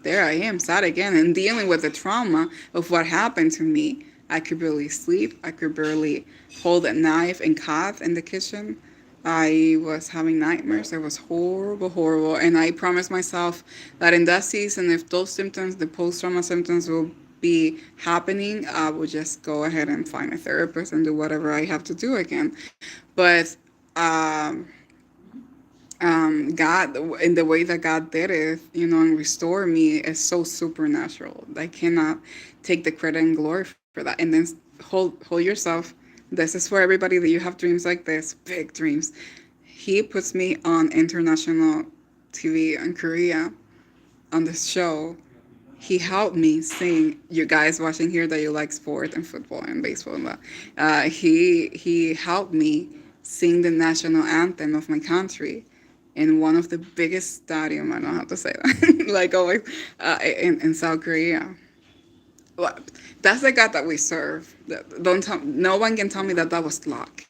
There I am, sad again, and dealing with the trauma of what happened to me. I could barely sleep. I could barely hold a knife and cut in the kitchen. I was having nightmares. It was horrible, horrible. And I promised myself that in that season, if those symptoms, the post trauma symptoms, will be happening, I would just go ahead and find a therapist and do whatever I have to do again. But um, God, in the way that God did it, and restore me is so supernatural. I cannot take the credit and glory for that. And then hold yourself. This is for everybody that you have dreams like this, big dreams. He puts me on international TV in Korea on this show. He helped me sing. You guys watching here that you like sport and football and baseball and that. He helped me sing the national anthem of my country in one of the biggest stadium. I don't know how to say that. Like always, in South Korea. Well, that's the God that we serve. Don't tell. No one can tell me that that was luck.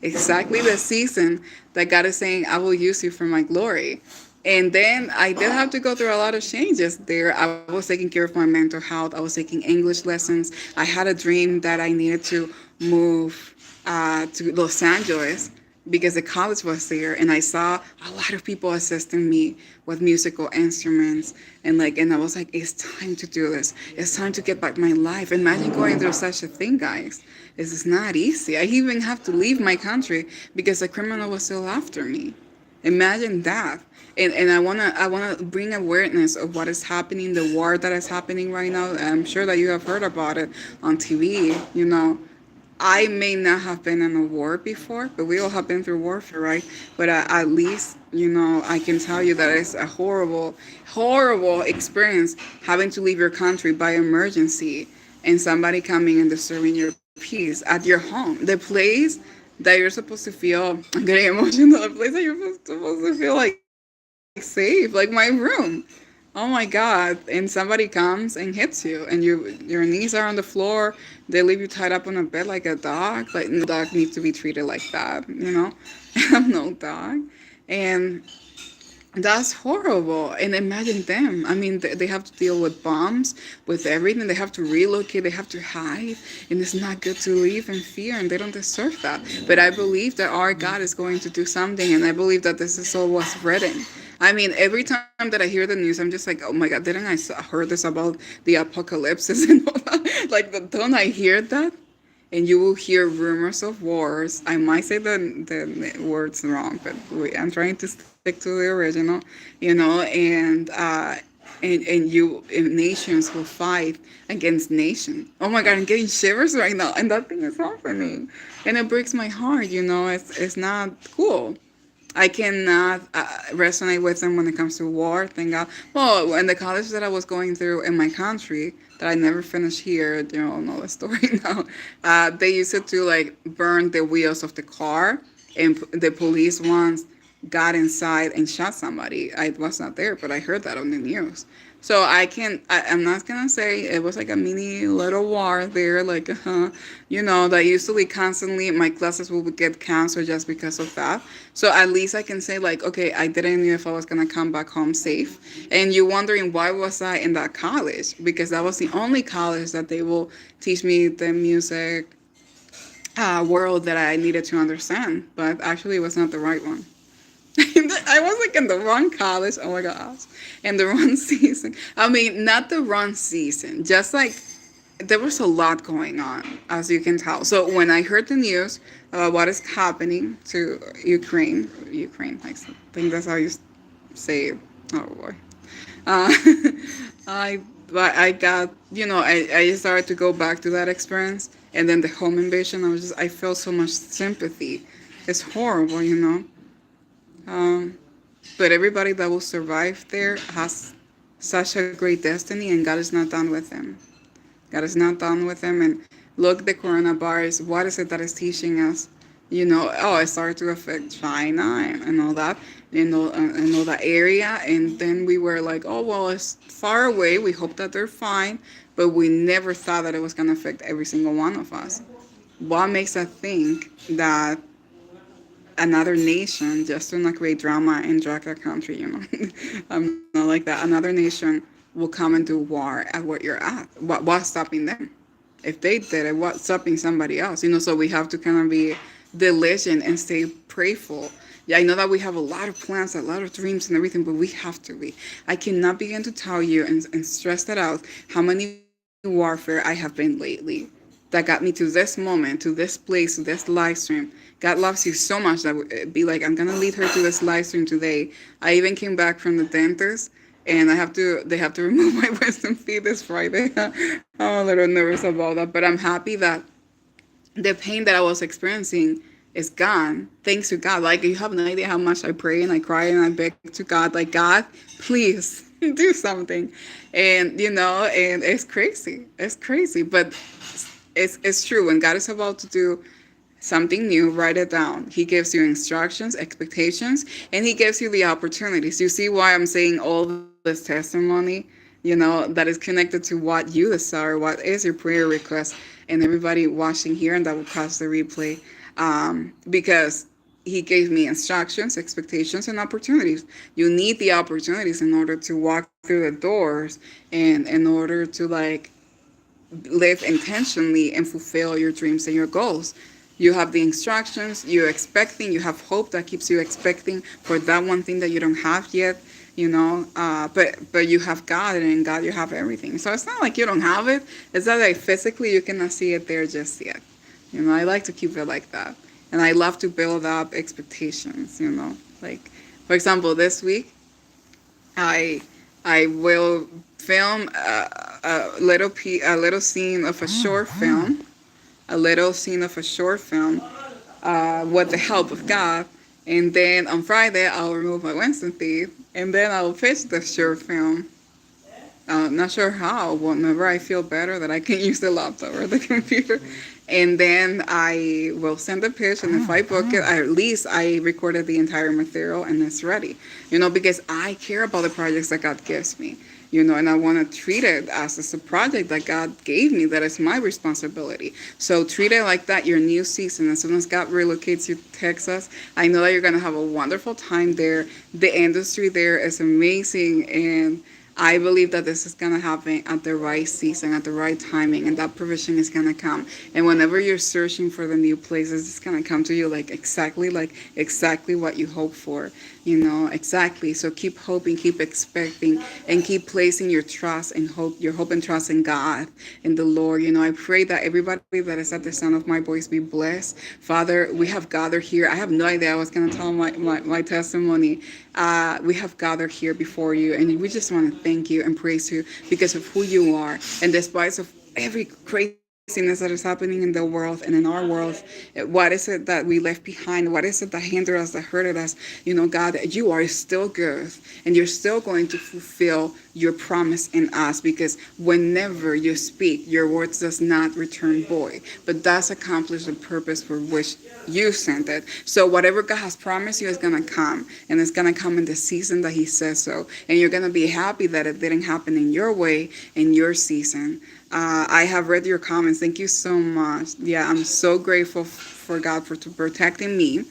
Exactly the season that God is saying, "I will use you for my glory." And then I did have to go through a lot of changes there. I was taking care of my mental health. I was taking English lessons. I had a dream that I needed to move to Los Angeles because the college was there, and I saw a lot of people assisting me with musical instruments, and I was like, it's time to do this. It's time to get back my life. Imagine going through such a thing, guys. This is not easy. I even have to leave my country because the criminal was still after me. Imagine that. And I wanna bring awareness of what is happening, the war that is happening right now. I'm sure that you have heard about it on TV. I may not have been in a war before, but we all have been through warfare, right? But at least, I can tell you that it's a horrible, horrible experience having to leave your country by emergency and somebody coming and disturbing your peace at your home. The place that you're supposed to feel, I'm getting emotional, the place that you're supposed to feel like safe, like my room. Oh my God. And somebody comes and hits you, and your knees are on the floor. They leave you tied up on a bed like a dog. Like, no dog needs to be treated like that. I'm no dog. And that's horrible. And imagine them. I mean, they have to deal with bombs, with everything. They have to relocate, they have to hide. And it's not good to live in fear, and they don't deserve that. But I believe that our God is going to do something, and I believe that this is all what's written. I mean, every time that I hear the news, I'm just like, oh my God, didn't I heard this about the apocalypse and all that? Like, don't I hear that? And you will hear rumors of wars. I might say the words wrong, but I'm trying to stick to the original, and nations will fight against nation. Oh my God, I'm getting shivers right now, and that thing is happening, and it breaks my heart. It's not cool. I cannot resonate with them when it comes to war. Thank God. Well, in the college that I was going through in my country, that I never finished here, you all know the story now. They used to like burn the wheels of the car, and the police once got inside and shot somebody. I was not there, but I heard that on the news. So I'm not gonna say it was like a mini little war there, like, that usually constantly my classes will get canceled just because of that. So at least I can say, like, okay, I didn't know if I was gonna come back home safe. And you're wondering why was I in that college? Because that was the only college that they will teach me the music world that I needed to understand. But actually, it was not the right one. I was like in the wrong college. Oh my gosh. And the wrong season. I mean, not the wrong season. Just like there was a lot going on, as you can tell. So when I heard the news about what is happening to Ukraine, I think that's how you say it. Oh boy. Uh, I I got, I started to go back to that experience, and then the home invasion. I felt so much sympathy. It's horrible. Um, but everybody that will survive there has such a great destiny, and God is not done with them. God is not done with them. And look, the coronavirus, what is it that is teaching us? Oh, it started to affect China and all that, and all that area. And then we were like, oh, well, it's far away. We hope that they're fine. But we never thought that it was going to affect every single one of us. What makes us think that another nation just to not create drama and drag a country? I'm not like that. Another nation will come and do war at what you're at. What's stopping them? If they did it, what's stopping somebody else? So we have to kind of be diligent and stay prayerful. Yeah, I know that we have a lot of plans, a lot of dreams and everything, but we have to be. I cannot begin to tell you and stress that out how many warfare I have been lately that got me to this moment, to this place, to this live stream. God loves you so much that would be like, I'm gonna lead her to this live stream today. I even came back from the dentist, and they have to remove my wisdom teeth this Friday. I'm a little nervous about that, but I'm happy that the pain that I was experiencing is gone. Thanks to God. Like, you have no idea how much I pray and I cry and I beg to God, like, God, please do something. And it's crazy. It's crazy. But it's true. When God is about to do something new, write it down. He gives you instructions, expectations, and he gives you the opportunities. You see why I'm saying all this testimony, that is connected to what you desire, what is your prayer request, and everybody watching here and that will catch the replay. Because he gave me instructions, expectations, and opportunities. You need the opportunities in order to walk through the doors and in order to like live intentionally and fulfill your dreams and your goals. You have the instructions, you're expecting, you have hope that keeps you expecting for that one thing that you don't have yet, but you have God, and in God you have everything. So it's not like you don't have it, it's not like physically you cannot see it there just yet. I like to keep it like that. And I love to build up expectations, like, for example, this week I I will film a little scene of a short film, with the help of God. And then on Friday, I'll remove my Winston teeth, and then I'll pitch the short film. Not sure how. Whenever I feel better, that I can use the laptop or the computer, and then I will send the pitch. And if I book it, at least I recorded the entire material and it's ready. Because I care about the projects that God gives me. And I want to treat it as a project that God gave me, that is my responsibility. So treat it like that. Your new season, as soon as God relocates you to Texas, I know that you're going to have a wonderful time there. The industry there is amazing, and I believe that this is going to happen at the right season, at the right timing, and that provision is going to come. And whenever you're searching for the new places, it's going to come to you like exactly what you hope for, exactly. So keep hoping, keep expecting, and keep placing your hope and trust in God, in the Lord. I pray that everybody that is at the sound of my voice be blessed. Father, we have gathered here. I have no idea I was going to tell my testimony. We have gathered here before you, and we just want to thank you and praise you because of who you are. And despite of every craziness that is happening in the world and in our world, what is it that we left behind? What is it that hindered us, that hurted us? God, you are still good, and you're still going to fulfill your promise in us, because whenever you speak, your words does not return void, but does accomplish the purpose for which you sent it. So whatever God has promised you is going to come, and it's going to come in the season that he says so. And you're going to be happy that it didn't happen in your way, in your season. I have read your comments. Thank you so much. Yeah, I'm so grateful for God for protecting me.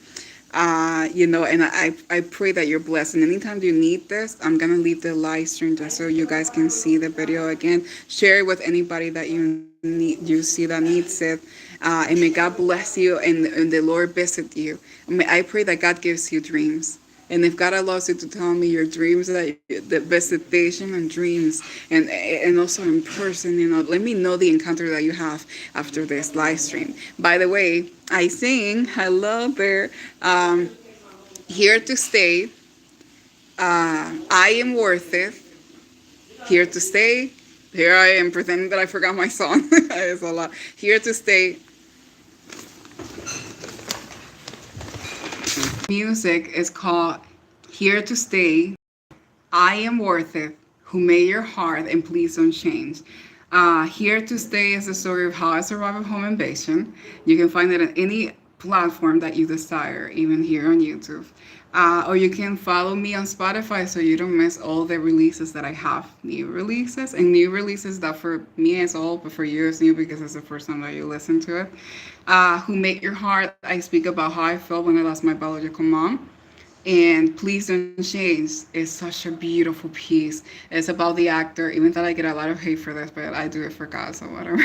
And I pray that you're blessed. And anytime you need this, I'm going to leave the live stream just so you guys can see the video again. Share it with anybody that you see that needs it. And may God bless you, and the Lord visit you. I pray that God gives you dreams. And if God allows you to tell me your dreams, that the visitation and dreams, and also in person, let me know the encounter that you have after this live stream. By the way, I sing, hello there, here to stay, I am worth it, here to stay, here I am pretending that I forgot my song, it's a lot, here to stay. Music is called Here to Stay, I Am Worth It, Who Made Your Heart, and Please Don't Change. Here to Stay is the story of how I survived a home invasion. You can find it in any platform that you desire, even here on YouTube. Or you can follow me on Spotify so you don't miss all the releases that I have. New releases that for me is old, but for you it's new because it's the first time that you listen to it. Who Made Your Heart, I speak about how I felt when I lost my biological mom. And Please Don't Change is such a beautiful piece. It's about the actor, even though I get a lot of hate for this, but I do it for God, so whatever.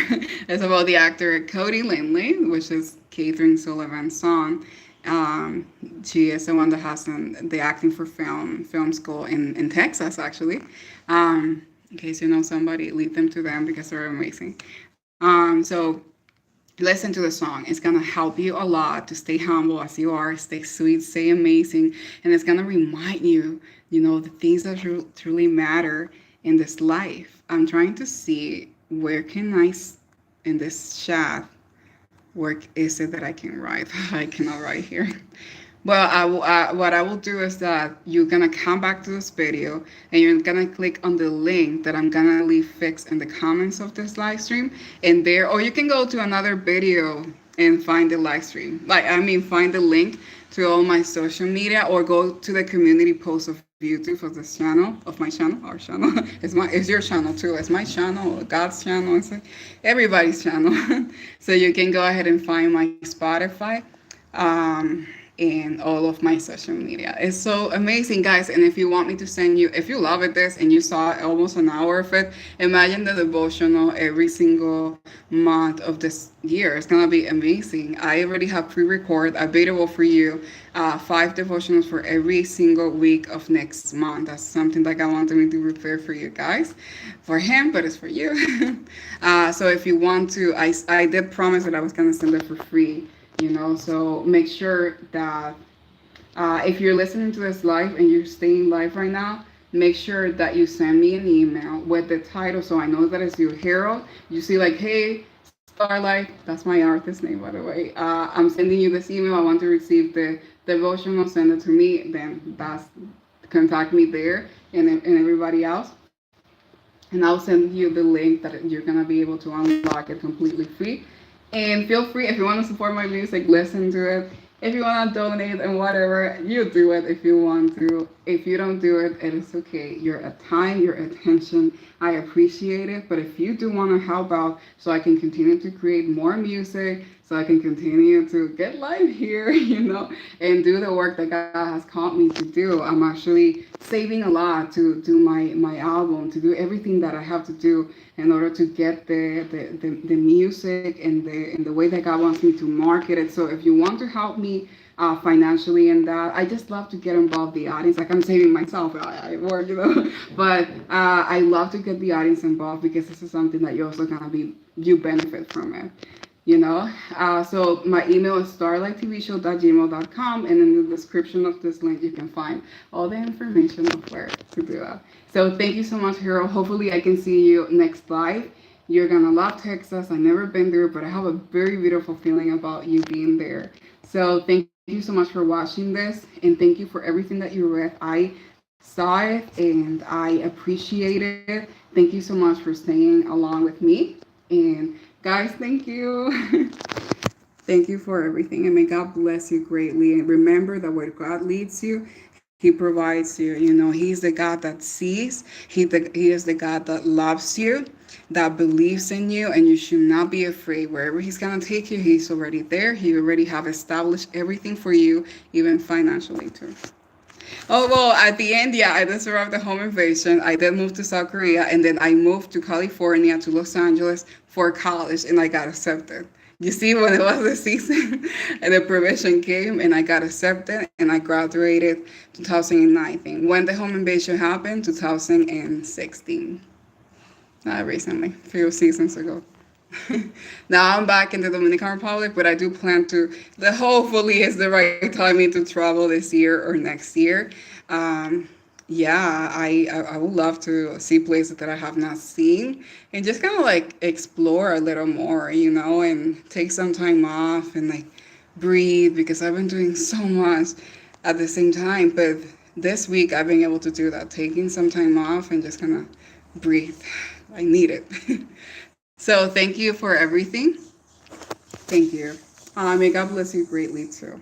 It's about the actor Cody Lindley, which is Catherine Sullivan's son. Um, she is the one that has the acting for film school in Texas, actually. In case you know somebody, lead them to them because they're amazing. So listen to the song. It's gonna help you a lot to stay humble as you are, stay sweet, stay amazing, and it's gonna remind you, the things that truly matter in this life. I'm trying to see where can in this chat, where is it that I can write? I cannot write here. Well, what I will do is that you're gonna come back to this video and you're gonna click on the link that I'm gonna leave fixed in the comments of this live stream, and there, or you can go to another video and find the live stream. Find the link to all my social media, or go to the community post of YouTube of this channel, of my channel, our channel. It's your channel too. It's my channel, God's channel. It's like everybody's channel. So you can go ahead and find my Spotify. And all of my social media. It's so amazing, guys. And if you want me to send you, if you love it this and you saw almost an hour of it, imagine the devotional every single month of this year. It's gonna be amazing. I already have pre-record available for you, 5 devotionals for every single week of next month. That's something that God wanted me to prepare for you guys, for him, but it's for you. So if you want to, I did promise that I was gonna send it for free. So make sure that if you're listening to this live and you're staying live right now, make sure that you send me an email with the title so I know that it's you. Harold, you see like, hey, Starlight, that's my artist name, by the way. I'm sending you this email. I want to receive the devotional, send it to me. Then contact me there, and everybody else. And I'll send you the link that you're going to be able to unlock it completely free. And feel free, if you want to support my music, listen to it. If you want to donate and whatever, you do it if you want to. If you don't do it, it is okay. Your time, your attention, I appreciate it. But if you do want to help out so I can continue to create more music, so I can continue to get live here, and do the work that God has called me to do, I'm actually saving a lot to do my album, to do everything that I have to do in order to get the music and the way that God wants me to market it. So if you want to help me financially in that, I just love to get involved the audience. Like I'm saving myself, I work, but I love to get the audience involved because this is something that you're also gonna you benefit from it. So my email is starlighttvshow.gmail.com, and in the description of this link you can find all the information of where to do that. So thank you so much, Harold. Hopefully I can see you next live. You're gonna love Texas. I've never been there, but I have a very beautiful feeling about you being there. So thank you so much for watching this, and thank you for everything that you read. I saw it and I appreciate it. Thank you so much for staying along with me. And guys, thank you. Thank you for everything, and may God bless you greatly. And remember that where God leads you, he provides you. He's the God that sees. He is the God that loves you, that believes in you, and you should not be afraid. Wherever he's going to take you, he's already there. He already have established everything for you, even financially too. Oh, well, at the end, yeah, I did survive the home invasion. I did move to South Korea, and then I moved to California, to Los Angeles for college, and I got accepted. You see, when it was the season, and the provision came, and I got accepted, and I graduated 2019. When the home invasion happened, 2016. Not recently, a few seasons ago. Now I'm back in the Dominican Republic, but I do plan to. Hopefully, it's the right timing to travel this year or next year. Yeah, I would love to see places that I have not seen, and just kind of like explore a little more, and take some time off and like breathe, because I've been doing so much at the same time. But this week I've been able to do that, taking some time off and just kind of breathe. I need it. So thank you for everything. Thank you. May God bless you greatly too.